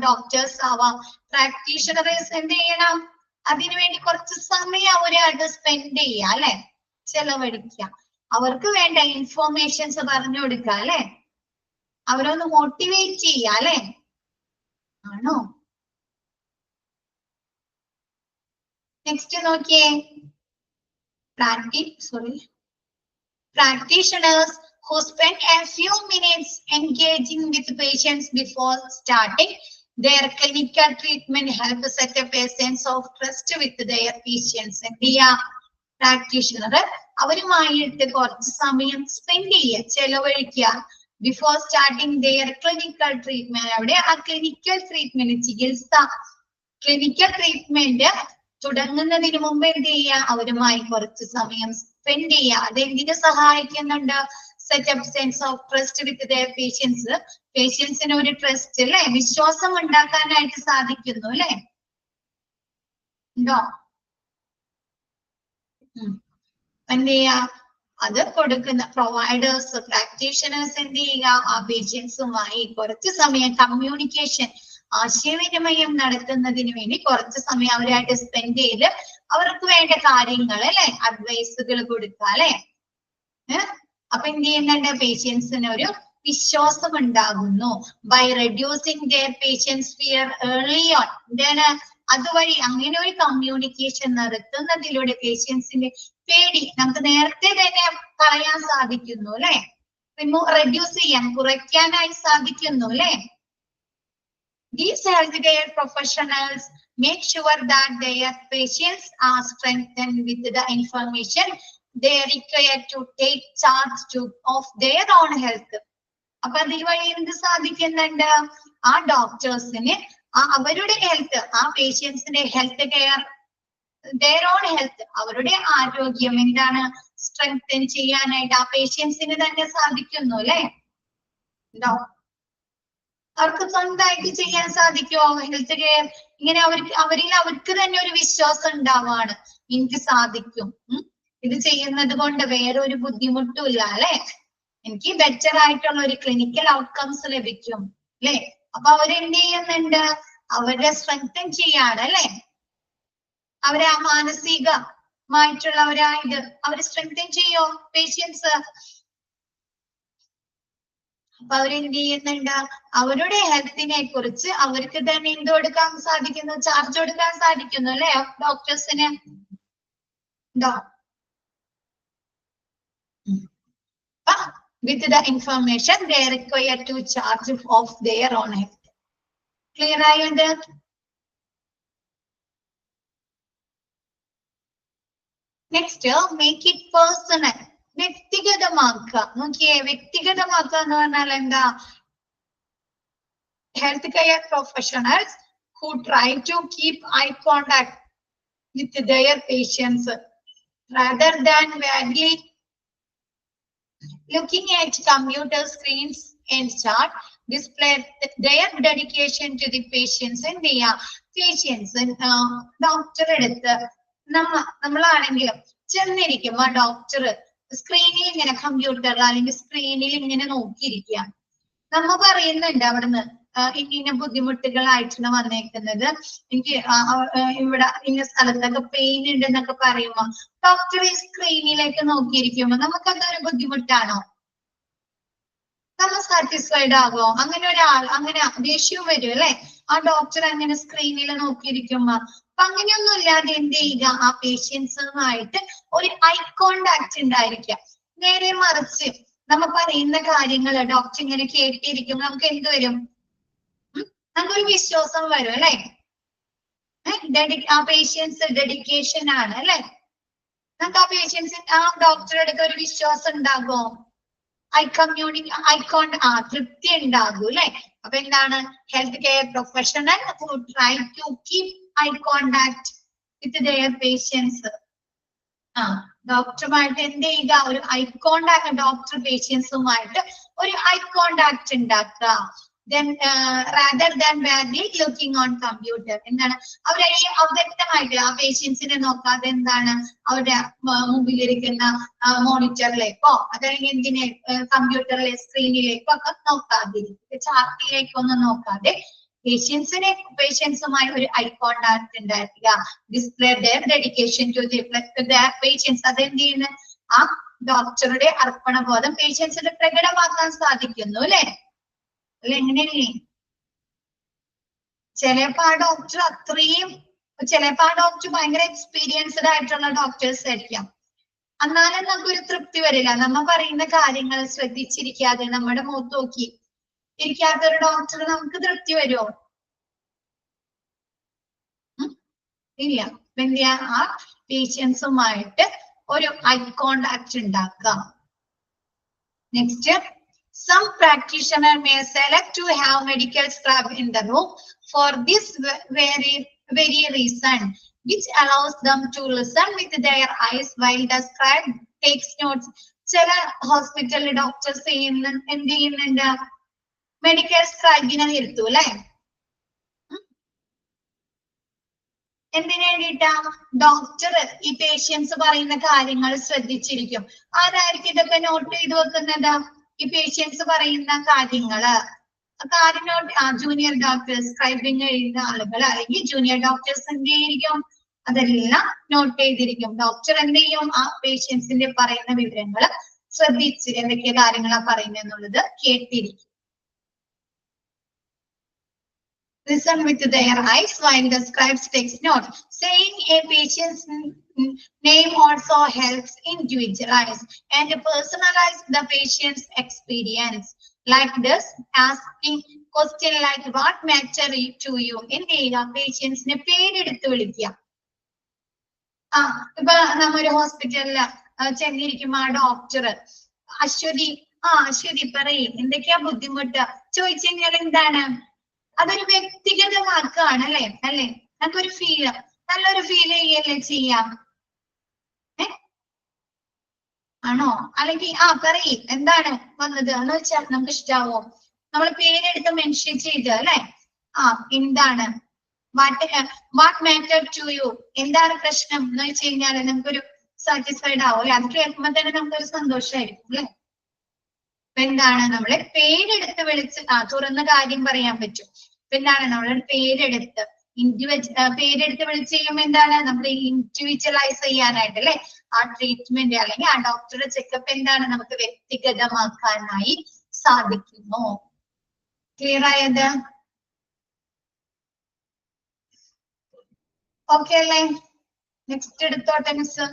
ഡോക്ടേഴ്സ് ആവാം, പ്രാക്ടീഷണേഴ്സ് എന്ത് ചെയ്യണം? അതിനുവേണ്ടി കുറച്ച് സമയം അവരായിട്ട് സ്പെൻഡ് ചെയ്യുക അല്ലെ, ചെലവഴിക്കുക. അവർക്ക് വേണ്ട ഇൻഫോർമേഷൻസ് പറഞ്ഞു കൊടുക്കുക അല്ലെ, അവരൊന്ന് മോട്ടിവേറ്റ് ചെയ്യുക അല്ലെ. ആണോ? നെക്സ്റ്റ് നോക്കിയേ, practitioners who spend a few minutes engaging with patients before starting their clinical treatment help set up a sense of trust with their patients. Practitioner അവരുമായിട്ട് കുറച്ച് സമയം സ്പെൻഡ് ചെയ്യുക, ചെലവഴിക്കുക. Before starting their clinical treatment, അവിടെ ആ clinical treatment, ചികിത്സ clinical treatment തുടങ്ങുന്നതിന് മുമ്പ് എന്ത് ചെയ്യുക? അവരുമായി കുറച്ച് സമയം സ്പെൻഡ് ചെയ്യുക. അതെന്തിനു സഹായിക്കുന്നുണ്ട്? Set up sense of trust with their patients. പേഷ്യൻസിന് ഒരു ട്രസ്റ്റ് അല്ലെ, വിശ്വാസം ഉണ്ടാക്കാനായിട്ട് സാധിക്കുന്നു അല്ലെ. ഉണ്ടോ? എന്ത് ചെയ്യാ? അത് കൊടുക്കുന്ന പ്രൊവൈഡേഴ്സ്, പ്രാക്ടീഷണേഴ്സ് എന്ത് ചെയ്യുക? ആ പേഷ്യൻസുമായി കുറച്ച് സമയം കമ്മ്യൂണിക്കേഷൻ, ആശയവിനിമയം നടത്തുന്നതിന് വേണ്ടി കുറച്ച് സമയം അവരായിട്ട് സ്പെൻഡ് ചെയ്ത് അവർക്ക് വേണ്ട കാര്യങ്ങൾ അല്ലെ, അഡ്വൈസുകൾ കൊടുക്കുക അല്ലെ. അപ്പൊ എന്ത് ചെയ്യുന്നുണ്ട്? പേഷ്യൻസിന് ഒരു വിശ്വാസം ഉണ്ടാകുന്നു. By reducing their patients fear early on. എന്താണ്? അതുവഴി അങ്ങനെ ഒരു കമ്മ്യൂണിക്കേഷൻ നടത്തുന്നതിലൂടെ പേഷ്യൻസിന്റെ പേടി നമുക്ക് നേരത്തെ തന്നെ കളയാൻ സാധിക്കുന്നു അല്ലെ, റെഡ്യൂസ് ചെയ്യാൻ, കുറയ്ക്കാനായി സാധിക്കുന്നു അല്ലെ. These healthcare professionals make sure that their patients are strengthened with the information they require to take charge of their own health. അപ്പൊ അതുവഴി എന്ത് സാധിക്കുന്നുണ്ട്? ആ ഡോക്ടേഴ്സിന് അവരുടെ ഹെൽത്ത്, ആ പേഷ്യൻസിന്റെ health care, their own health, അവരുടെ ആരോഗ്യം എന്താണ് സ്ട്രെങ്തൻ ചെയ്യാനായിട്ട് ആ പേഷ്യൻസിന് തന്നെ സാധിക്കുന്നു അല്ലെ? അവർക്ക് സ്വന്തമായിട്ട് ചെയ്യാൻ സാധിക്കുമോ ഹെൽത്ത് കെയർ? ഇങ്ങനെ അവർക്ക് തന്നെ ഒരു വിശ്വാസം ഉണ്ടാവാണ്, എനിക്ക് സാധിക്കും, ഇത് ചെയ്യുന്നത് കൊണ്ട് വേറെ ഒരു ബുദ്ധിമുട്ടും ഇല്ല അല്ലെ, എനിക്ക് ബെറ്റർ ആയിട്ടുള്ള ഒരു ക്ലിനിക്കൽ ഔട്ട്കംസ് ലഭിക്കും അല്ലെ. അപ്പൊ അവരെന്ത് ചെയ്യുന്നുണ്ട്? അവരുടെ സ്ട്രെങ്തൻ ചെയ്യാണ് അല്ലെ, അവരെ ആ മാനസികമായിട്ടുള്ള അവര് സ്ട്രെങ്തൻ ചെയ്യോ പേഷ്യൻസ്? അപ്പൊ അവരെന്ത് ചെയ്യുന്നുണ്ട്? അവരുടെ ഹെൽത്തിനെ കുറിച്ച് അവർക്ക് തന്നെ എന്ത് കൊടുക്കാൻ സാധിക്കുന്നു? ചാർജ് കൊടുക്കാൻ സാധിക്കുന്നു അല്ലെ ഡോക്ടേഴ്സിന്. With the information they are required to charge of their own health. Clear ആയത്? Next, make it personal. വ്യക്തിഗതമാക്കുക. നോക്കിയേ, വ്യക്തിഗതമാക്കുക എന്ന് പറഞ്ഞാൽ എന്താ? Health care professionals who try to keep eye contact with their patients rather than vaguely looking at computer screens and chart, display their dedication to the patients and their patients. Doctor എടുത്ത് നമ്മളാണെങ്കിലും ചെന്നിരിക്കും, ആ doctor സ്ക്രീനിൽ ഇങ്ങനെ കമ്പ്യൂട്ടറിൽ അല്ലെങ്കിൽ സ്ക്രീനിൽ ഇങ്ങനെ നോക്കിയിരിക്കുക. നമ്മ പറയുന്നുണ്ട് അവിടുന്ന് ഇങ്ങനെ ബുദ്ധിമുട്ടുകളായിട്ടാണ് വന്നേക്കുന്നത്, എനിക്ക് ഇവിടെ ഇന്ന സ്ഥലത്തൊക്കെ പെയിൻ ഉണ്ട് എന്നൊക്കെ പറയുമ്പോ ഡോക്ടർ ഈ സ്ക്രീനിലേക്ക് നോക്കിയിരിക്കുമ്പോ നമുക്കതൊരു ബുദ്ധിമുട്ടാണോ? നമ്മൾ സാറ്റിസ്ഫൈഡ് ആകുമോ? അങ്ങനെ ദേഷ്യവും വരും അല്ലെ ആ ഡോക്ടർ അങ്ങനെ സ്ക്രീനിൽ നോക്കിയിരിക്കുമ്പോ. അപ്പൊ അങ്ങനെയൊന്നും ഇല്ലാതെ എന്ത് ചെയ്യുക? ആ പേഷ്യൻസുമായിട്ട് ഒരു ഐ കോണ്ടാക്ട് ഉണ്ടായിരിക്കുക. നേരെ മറിച്ച് നമ്മൾ പറയുന്ന കാര്യങ്ങൾ ഡോക്ടർ ഇങ്ങനെ കേട്ടിരിക്കുമ്പോ നമുക്ക് എന്ത് വരും? നമുക്കൊരു വിശ്വാസം വരും അല്ലെ, ആ പേഷ്യൻസ് ഡെഡിക്കേഷൻ ആണ് അല്ലെ, നമുക്ക് ആ പേഷ്യൻസ് ആ ഡോക്ടറുടെ അടുത്ത് ഒരു വിശ്വാസം ഉണ്ടാകുമോ? തൃപ്തി ഉണ്ടാകും അല്ലെ. അപ്പൊ എന്താണ്? Health care professional who try to keep eye contact with their patients. ഡോക്ടറുമായിട്ട് എന്ത് ചെയ്യുക? ഒരു ഐ കോണ്ടാക്ട്, ഡോക്ടർ പേഷ്യൻസുമായിട്ട് ഒരു ഐ കോണ്ടാക്ട് ഉണ്ടാക്കുക. Then rather than badly looking on computer. എന്താണ്? അവരെ അവ്യക്തമായിട്ട് ആ പേഷ്യൻസിനെ നോക്കാതെ എന്താണ് അവരുടെ മുമ്പിലിരിക്കുന്ന മോണിറ്ററിലേക്കോ അതല്ലെങ്കിൽ എന്തിനെ കമ്പ്യൂട്ടറിലെ സ്ക്രീനിലേക്കോ ഒക്കെ നോക്കാതിരിക്കുക, ചാർട്ടിലേക്കൊന്നും നോക്കാതെ പേഷ്യൻസുമായി ഒരു ഐ കോണ്ടാക്ട് ഉണ്ടായിരിക്കുക. Display their dedication to their patients. അതെന്ത് ചെയ്യുന്നു? ആ ഡോക്ടറുടെ അർപ്പണബോധം പേഷ്യൻസിന് പ്രകടമാക്കാൻ സാധിക്കുന്നു അല്ലെ. എങ്ങനെയല്ലേ? ചിലപ്പോ ആ ഡോക്ടർ ഭയങ്കര എക്സ്പീരിയൻസ്ഡ് ആയിട്ടുള്ള ഡോക്ടേഴ്സ് ആയിരിക്കാം, എന്നാലും നമുക്കൊരു തൃപ്തി വരില്ല. നമ്മ പറയുന്ന കാര്യങ്ങൾ ശ്രദ്ധിച്ചിരിക്കാതെ നമ്മുടെ മുഖത്ത് നോക്കി ഇരിക്കാത്ത ഒരു ഡോക്ടർ നമുക്ക് തൃപ്തി വരുമോ? ഇല്ല. ആ പേഷ്യൻസുമായിട്ട് ഒരു ഐ കോണ്ടാക്ട് ഉണ്ടാക്കാം. Next, some practitioner may select to have medical staff in the room for this very reason, which allows them to listen with their eyes while the scribe takes notes. ചില ഹോസ്പിറ്റലിൽ doctors എന്ത് ചെയ്യുന്നുണ്ട്? Medical സ്ക്രൈബിനെ നിർത്തൂ അല്ലെ. എന്തിനു വേണ്ടിയിട്ടാ? Doctor ഈ patients പറയുന്ന കാര്യങ്ങൾ ശ്രദ്ധിച്ചിരിക്കും. ആരായിരിക്കും ഇതൊക്കെ നോട്ട് ചെയ്ത് വെക്കുന്നത്? ഈ പേഷ്യൻസ് പറയുന്ന കാര്യങ്ങള് ജൂനിയർ ഡോക്ടേഴ്സ്, സ്ക്രൈബിങ് എഴുതുന്ന ആളുകൾ അല്ലെങ്കിൽ ജൂനിയർ ഡോക്ടേഴ്സ് എന്ത് ചെയ്തിരിക്കും? അതെല്ലാം നോട്ട് ചെയ്തിരിക്കും. ഡോക്ടർ എന്ത് ചെയ്യും? ആ പേഷ്യൻസിന്റെ പറയുന്ന വിവരങ്ങൾ ശ്രദ്ധിച്ച് എന്തൊക്കെ കാര്യങ്ങളാ പറയുന്നത് എന്നുള്ളത് കേട്ടിരിക്കും. Listen with their eyes while the scribes takes note. Saying a patient's name also helps individualize and personalize the patient's experience. Like this, asking question like what matter to you? എന്ത് ചെയ്യുക? പേഷ്യൻസിനെ പേരെടുത്ത് വിളിക്കുക. ഇപ്പൊ നമ്മൊരു ഹോസ്പിറ്റലില് ചെന്നിരിക്കുമ്പോ ആ ഡോക്ടർ അശ്വതി ശരി പറയ്, എന്തൊക്കെയാ ബുദ്ധിമുട്ട് ചോദിച്ചു കഴിഞ്ഞാൽ എന്താണ്? അതൊരു വ്യക്തിഗത വാക്കാണ് അല്ലെ? അല്ലെ? നമുക്കൊരു ഫീല്, നല്ലൊരു ഫീൽ ചെയ്യല്ലേ ചെയ്യാം. ആണോ? അല്ലെങ്കിൽ പറയ്, എന്താണ് വന്നത് എന്ന് വെച്ചാൽ നമുക്ക് ഇഷ്ടാവോ? നമ്മൾ പേരെടുത്ത് മെൻഷൻ ചെയ്ത് അല്ലെ? എന്താണ്? What matter to you? എന്താണ് പ്രശ്നം എന്ന് വെച്ച് കഴിഞ്ഞാൽ നമുക്കൊരു സാറ്റിസ്ഫൈഡ് ആവും അല്ലെ? അത് കേൾക്കുമ്പോൾ തന്നെ നമുക്കൊരു സന്തോഷമായിരിക്കും അല്ലെ? എന്താണ് നമ്മളെ പേരെടുത്ത് വിളിച്ച് തുറന്ന കാര്യം പറയാൻ പറ്റും. എന്താണ് നമ്മളെ പേരെടുത്ത് പേരെടുത്ത് വിളിച്ച് ചെയ്യുമ്പോൾ എന്താണ് നമ്മൾ ഇൻഡിവിജ്വലൈസ് ചെയ്യാനായിട്ട് അല്ലെ? ആ ട്രീറ്റ്മെന്റ് അല്ലെങ്കിൽ ആ ഡോക്ടറുടെ ചെക്കപ്പ് എന്താണ് നമുക്ക് വ്യക്തിഗതമാക്കാനായി സാധിക്കുന്നു. ക്ലിയർ ആയത്? ഓക്കെ അല്ലേ? നെക്സ്റ്റ് എടുത്തോട്ടെ miss.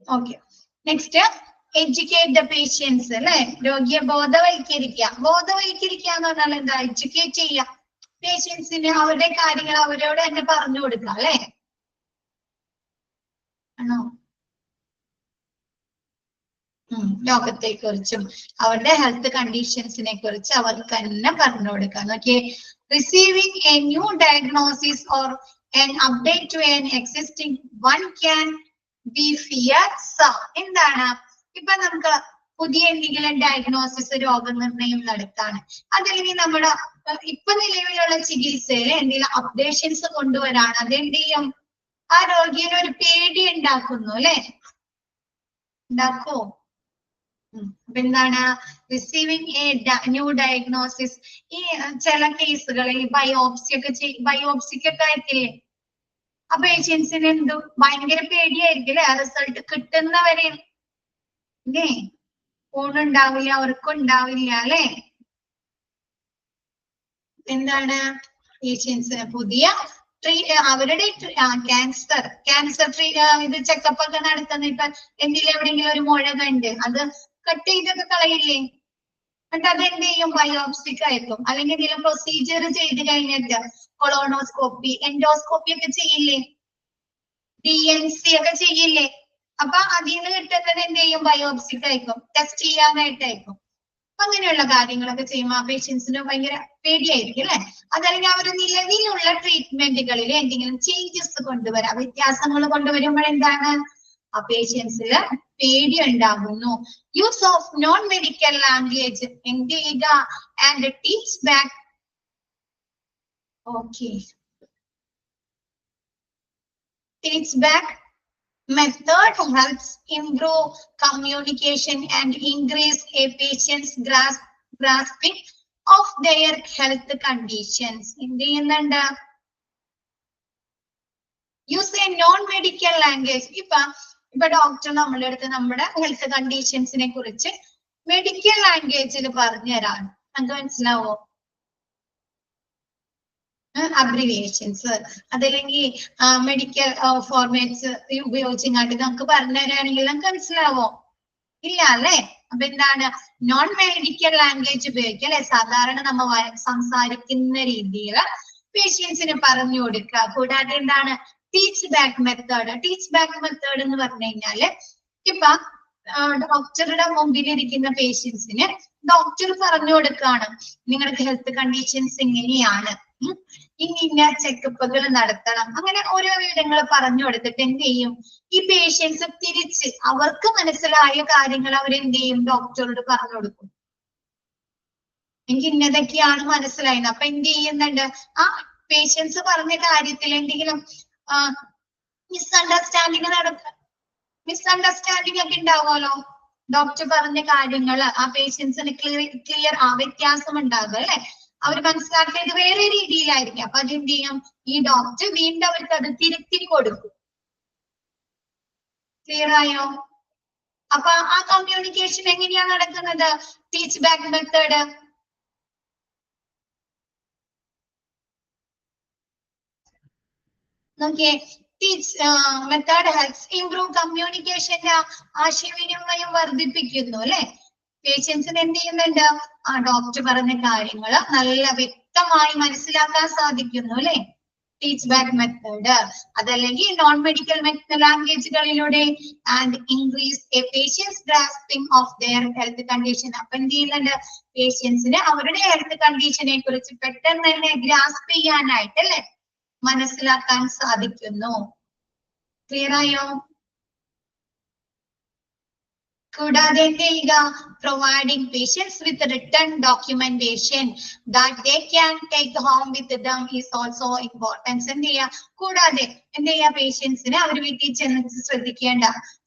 Okay, next educate the patients അല്ലെ? രോഗിയെ ബോധവൽക്കരിക്കുക. ബോധവൽക്കരിക്കുക എന്ന് പറഞ്ഞാൽ എന്താ? എഡ്യൂക്കേറ്റ് ചെയ്യുക. പേഷ്യൻസിന് അവരുടെ കാര്യങ്ങൾ അവരോട് തന്നെ പറഞ്ഞു കൊടുക്കുക അല്ലെ? ആണോ? രോഗത്തെ കുറിച്ചും അവരുടെ ഹെൽത്ത് കണ്ടീഷൻസിനെ കുറിച്ച് അവർക്ക് തന്നെ പറഞ്ഞു കൊടുക്കുക. നോക്കിയേ, receiving A new diagnosis or an update to an existing one can be fearsome. എന്താണ്? ഇപ്പൊ നമുക്ക് പുതിയ എന്തെങ്കിലും ഡയഗ്നോസിസ് രോഗനിർണയം നടത്താണ്, അതല്ലെങ്കിൽ നമ്മുടെ ഇപ്പൊ നിലവിലുള്ള ചികിത്സയിൽ എന്തെങ്കിലും അപ്ഡേഷൻസ് കൊണ്ടുവരാണ്, അതെന്ത് ചെയ്യും? ആ രോഗിയെ ഒരു പേടി ഉണ്ടാക്കുന്നു അല്ലെ? ഉണ്ടാക്കോ? അപ്പൊ എന്താണ്? Receiving A new diagnosis. ഈ ചില കേസുകളിൽ ബയോപ്സിക്കൊക്കെ ആയിട്ടില്ലേ? ആ പേഷ്യൻസിന് എന്തു ഭയങ്കര പേടിയായിരിക്കും അല്ലെ? ആ റിസൾട്ട് കിട്ടുന്നവരെ അല്ലേ? ഊണുണ്ടാവില്ല, അവർക്കുണ്ടാവില്ല അല്ലെ? എന്താണ്? പേഷ്യൻസ് പുതിയ അവരുടെ ക്യാൻസർ ഇത് ചെക്കപ്പ് ഒക്കെ നടത്തുന്ന ഇപ്പൊ എന്തെങ്കിലും എവിടെയെങ്കിലും ഒരു മുഴ കണ്ട് അത് കട്ട് ചെയ്തൊക്കെ കളയില്ലേ? എന്നിട്ട് അതെന്ത് ചെയ്യും? ബയോപ്സിക്ക് അയക്കും. അല്ലെങ്കിൽ എന്തെങ്കിലും പ്രൊസീജിയർ ചെയ്ത് കഴിഞ്ഞിട്ട് കൊളോണോസ്കോപ്പി, എൻഡോസ്കോപ്പി ഒക്കെ ചെയ്യില്ലേ? DNC ഒക്കെ ചെയ്യില്ലേ? അപ്പൊ അതിൽ നിന്ന് കിട്ടുന്നത് എന്ത് ചെയ്യും? ബയോപ്സിക്ക് അയക്കും, ടെസ്റ്റ് ചെയ്യാനായിട്ട് അയക്കും. അങ്ങനെയുള്ള കാര്യങ്ങളൊക്കെ ചെയ്യുമ്പോൾ ആ പേഷ്യൻസിന് ഭയങ്കര പേടിയായിരിക്കും അല്ലെ? അതല്ലെങ്കിൽ അവർ നിലവിലുള്ള ട്രീറ്റ്മെന്റുകളിൽ എന്തെങ്കിലും ചേഞ്ചസ് കൊണ്ടുവരാം, വ്യത്യാസങ്ങൾ കൊണ്ടുവരുമ്പോൾ എന്താണ്? ആ പേഷ്യൻസിൽ പേടി ഉണ്ടാകുന്നു. Use of non medical language എന്ത് ചെയ്യുക? And teach back. Okay, teach back method helps improve communication and increase a patient's grasping of their health conditions. എന്ത് ചെയ്യുന്നുണ്ട്? Use A non medical language. ഇപ്പൊ ഡോക്ടർ നമ്മളുടെ അടുത്ത് നമ്മുടെ ഹെൽത്ത് കണ്ടീഷൻസിനെ കുറിച്ച് medical ലാംഗ്വേജിൽ പറഞ്ഞു തരാണ്, നമുക്ക് മനസ്സിലാവോ? അബ്രിവിയേഷൻസ് അതല്ലെങ്കിൽ മെഡിക്കൽ ഫോർമാറ്റ്സ് ഉപയോഗിച്ചങ്ങാണ്ട് നമുക്ക് പറഞ്ഞു തരാണെങ്കിൽ നമുക്ക് മനസ്സിലാവോ? ഇല്ല അല്ലെ? അപ്പൊ എന്താണ്? നോൺ മെഡിക്കൽ ലാംഗ്വേജ് ഉപയോഗിക്കുക അല്ലെ? സാധാരണ നമ്മ സംസാരിക്കുന്ന രീതിയിൽ പേഷ്യൻസിന് പറഞ്ഞു കൊടുക്കുക. കൂടാതെ എന്താണ്? Teach back method. Teach back method എന്ന് പറഞ്ഞു കഴിഞ്ഞാല് ഇപ്പൊ ഡോക്ടറുടെ മുമ്പിലിരിക്കുന്ന പേഷ്യൻസിന് ഡോക്ടർ പറഞ്ഞു കൊടുക്കുകയാണ്, നിങ്ങളുടെ ഹെൽത്ത് കണ്ടീഷൻസ് ഇങ്ങനെയാണ്, ഇന്ന ചെക്കപ്പുകൾ നടത്തണം, അങ്ങനെ ഓരോ വിവരങ്ങൾ പറഞ്ഞു കൊടുത്തിട്ട് എന്ത് ചെയ്യും? ഈ പേഷ്യൻസ് തിരിച്ച് അവർക്ക് മനസ്സിലായ കാര്യങ്ങൾ അവരെന്ത് ചെയ്യും? ഡോക്ടറോട് പറഞ്ഞു കൊടുക്കും. എനിക്ക് ഇന്നതൊക്കെയാണ് മനസ്സിലായത്. അപ്പൊ എന്ത് ചെയ്യുന്നുണ്ട്? ആ പേഷ്യൻസ് പറഞ്ഞ കാര്യത്തിൽ എന്തെങ്കിലും മിസ്അണ്ടർസ്റ്റാൻഡിങ് ഒക്കെ ഉണ്ടാവുമല്ലോ. ഡോക്ടർ പറഞ്ഞ കാര്യങ്ങൾ ആ പേഷ്യൻസിന് ക്ലിയർ വ്യത്യാസം ഉണ്ടാകും അല്ലെ? അവർ മനസ്സിലാക്കിയത് വേറെ രീതിയിലായിരിക്കും. അപ്പൊ അതെന്ത് ചെയ്യും? ഈ ഡോക്ടർ വീണ്ടും അവർക്ക് അത് തിരുത്തി കൊടുക്കും. ക്ലിയർ ആയോ? അപ്പൊ ആ കമ്മ്യൂണിക്കേഷൻ എങ്ങനെയാ നടക്കുന്നത്? Teach back method. നോക്കിയേ, ടീച്ച് മെത്തേഡ് ഹെൽപ്സ് ഇംപ്രൂവ് കമ്മ്യൂണിക്കേഷന്റെ ആശയവിനിമയം വർദ്ധിപ്പിക്കുന്നു അല്ലെ? പേഷ്യൻസിന് എന്ത് ചെയ്യുന്നുണ്ട്? ആ ഡോക്ടർ പറഞ്ഞ കാര്യങ്ങൾ നല്ല വ്യക്തമായി മനസ്സിലാക്കാൻ സാധിക്കുന്നു അല്ലെ? ടീച്ച് ബാക്ക് മെത്തേഡ് അതല്ലെങ്കിൽ നോൺ മെഡിക്കൽ ലാംഗ്വേജുകളിലൂടെ and increase a patients grasping of their health condition. അപ്പൊ എന്ത് ചെയ്യുന്നുണ്ട്, പേഷ്യൻസിന് അവരുടെ ഹെൽത്ത് കണ്ടീഷനെ കുറിച്ച് പെട്ടെന്ന് തന്നെ ഗ്രാസ്പ് ചെയ്യാനായിട്ട് അല്ലെ മനസ്സിലാക്കാൻ സാധിക്കുന്നു. ക്ലിയർ ആയോ? കൂടാതെ എന്ത് ചെയ്യുക, providing patients with return documentation that they can take home with them is also importance. എന്ത് ചെയ്യുക, കൂടാതെ എന്ത് ചെയ്യുക, പേഷ്യൻസിന് അവർ വീട്ടിൽ ചെന്ന് ശ്രദ്ധിക്കേണ്ട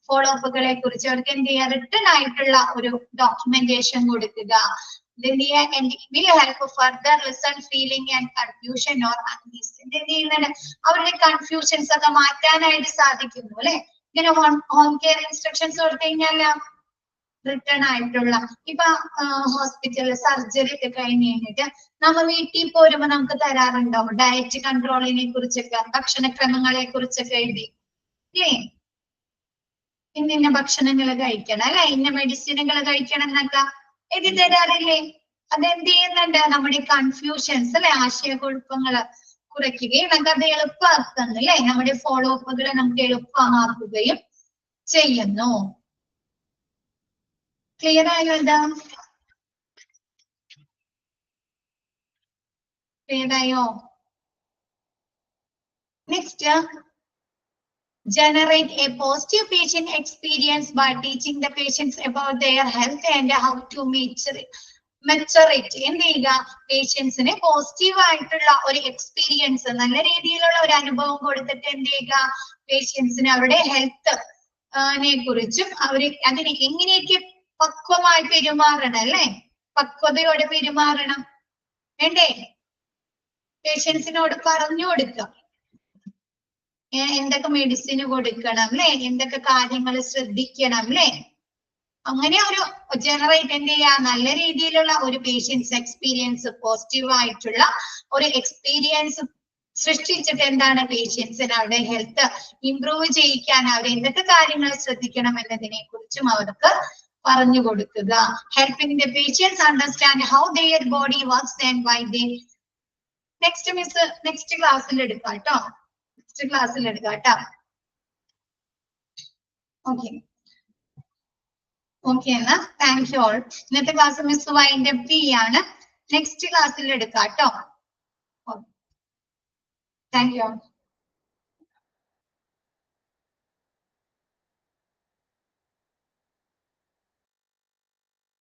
ഫോളോ അപ്പുകളെ കുറിച്ച് അവർക്ക് എന്ത് ചെയ്യുക, റിട്ടേൺ ആയിട്ടുള്ള ഒരു ഡോക്യുമെന്റേഷൻ കൊടുക്കുക. will help further lessen feeling and confusion or unease. എന്ത് ചെയ്യുന്നുണ്ട്, അവരുടെ കൺഫ്യൂഷൻസ് ഒക്കെ മാറ്റാനായിട്ട് സാധിക്കുന്നു അല്ലെ. ഇങ്ങനെ ഹോം കെയർ ഇൻസ്ട്രക്ഷൻസ് കൊടുത്തു കഴിഞ്ഞാൽ റിട്ടേൺ ആയിട്ടുള്ള ഇപ്പൊ ഹോസ്പിറ്റലിൽ സർജറി ഒക്കെ കഴിഞ്ഞ് കഴിഞ്ഞിട്ട് നമ്മ വീട്ടിൽ പോരുമ്പോ നമുക്ക് തരാറുണ്ടോ ഡയറ്റ് കൺട്രോളിനെ കുറിച്ചൊക്കെ ഭക്ഷണക്രമങ്ങളെ കുറിച്ചൊക്കെ എഴുതി അല്ലേ. ഇന്ന ഭക്ഷണങ്ങൾ കഴിക്കണം അല്ലെ, ഇന്ന മെഡിസിനുകൾ കഴിക്കണം എന്നൊക്കെ എഴുതി തരാറില്ലേ. അതെന്ത് ചെയ്യുന്നുണ്ട്, നമ്മുടെ കൺഫ്യൂഷൻസ് അല്ലെ, ആശയക്കുഴപ്പങ്ങള് കുറയ്ക്കുകയും അത് എളുപ്പമാക്കുന്നു അല്ലെ, നമ്മുടെ ഫോളോ അപ്പുകളെ നമുക്ക് എളുപ്പമാക്കുകയും ചെയ്യുന്നു. ക്ലിയർ ആയോ? എന്താ ക്ലിയർ ആയോ? Next, generate a positive patient experience by teaching the patients about their health and how to mature it. എന്ത് ചെയ്യുക, പേഷ്യൻസിന് പോസിറ്റീവ് ആയിട്ടുള്ള ഒരു എക്സ്പീരിയൻസ് നല്ല രീതിയിലുള്ള ഒരു അനുഭവം കൊടുത്തിട്ട് എന്ത് ചെയ്യുക, പേഷ്യൻസിന് അവരുടെ ഹെൽത്ത് കുറിച്ചും അവര് അതിന് എങ്ങനെയൊക്കെ പക്വമായി പെരുമാറണം അല്ലെ, പക്വതയോടെ പെരുമാറണം വേണ്ടേ, പേഷ്യൻസിനോട് പറഞ്ഞു കൊടുക്കുക എന്തൊക്കെ മെഡിസിന് കൊടുക്കണം അല്ലെ, എന്തൊക്കെ കാര്യങ്ങൾ ശ്രദ്ധിക്കണം അല്ലെ. അങ്ങനെ ഒരു ജനറേറ്റ് എന്ത് ചെയ്യാ, നല്ല രീതിയിലുള്ള ഒരു പേഷ്യൻസ് എക്സ്പീരിയൻസ് പോസിറ്റീവ് ആയിട്ടുള്ള ഒരു എക്സ്പീരിയൻസ് സൃഷ്ടിച്ചിട്ട് എന്താണ് പേഷ്യൻസിന് അവരുടെ ഹെൽത്ത് ഇംപ്രൂവ് ചെയ്യിക്കാൻ അവർ എന്തൊക്കെ കാര്യങ്ങൾ ശ്രദ്ധിക്കണം എന്നതിനെ കുറിച്ചും അവർക്ക് പറഞ്ഞു കൊടുക്കുക. Helping the patients understand how their body works and why they. Next miss next ക്ലാസ്സിൽ എടുക്കാം കേട്ടോ, നെക്സ്റ്റ് ക്ലാസ്സിൽ എടുക്കാം കേട്ടോ. ഓക്കെ ഓക്കെ എന്നാ താങ്ക് യു ഓൾ. ഇന്നത്തെ ക്ലാസ് മിസ് വൈൻഡ് അപ്പ് ചെയ്യാണ്, നെക്സ്റ്റ് ക്ലാസ്സിൽ എടുക്കാം കേട്ടോ. Thank you all.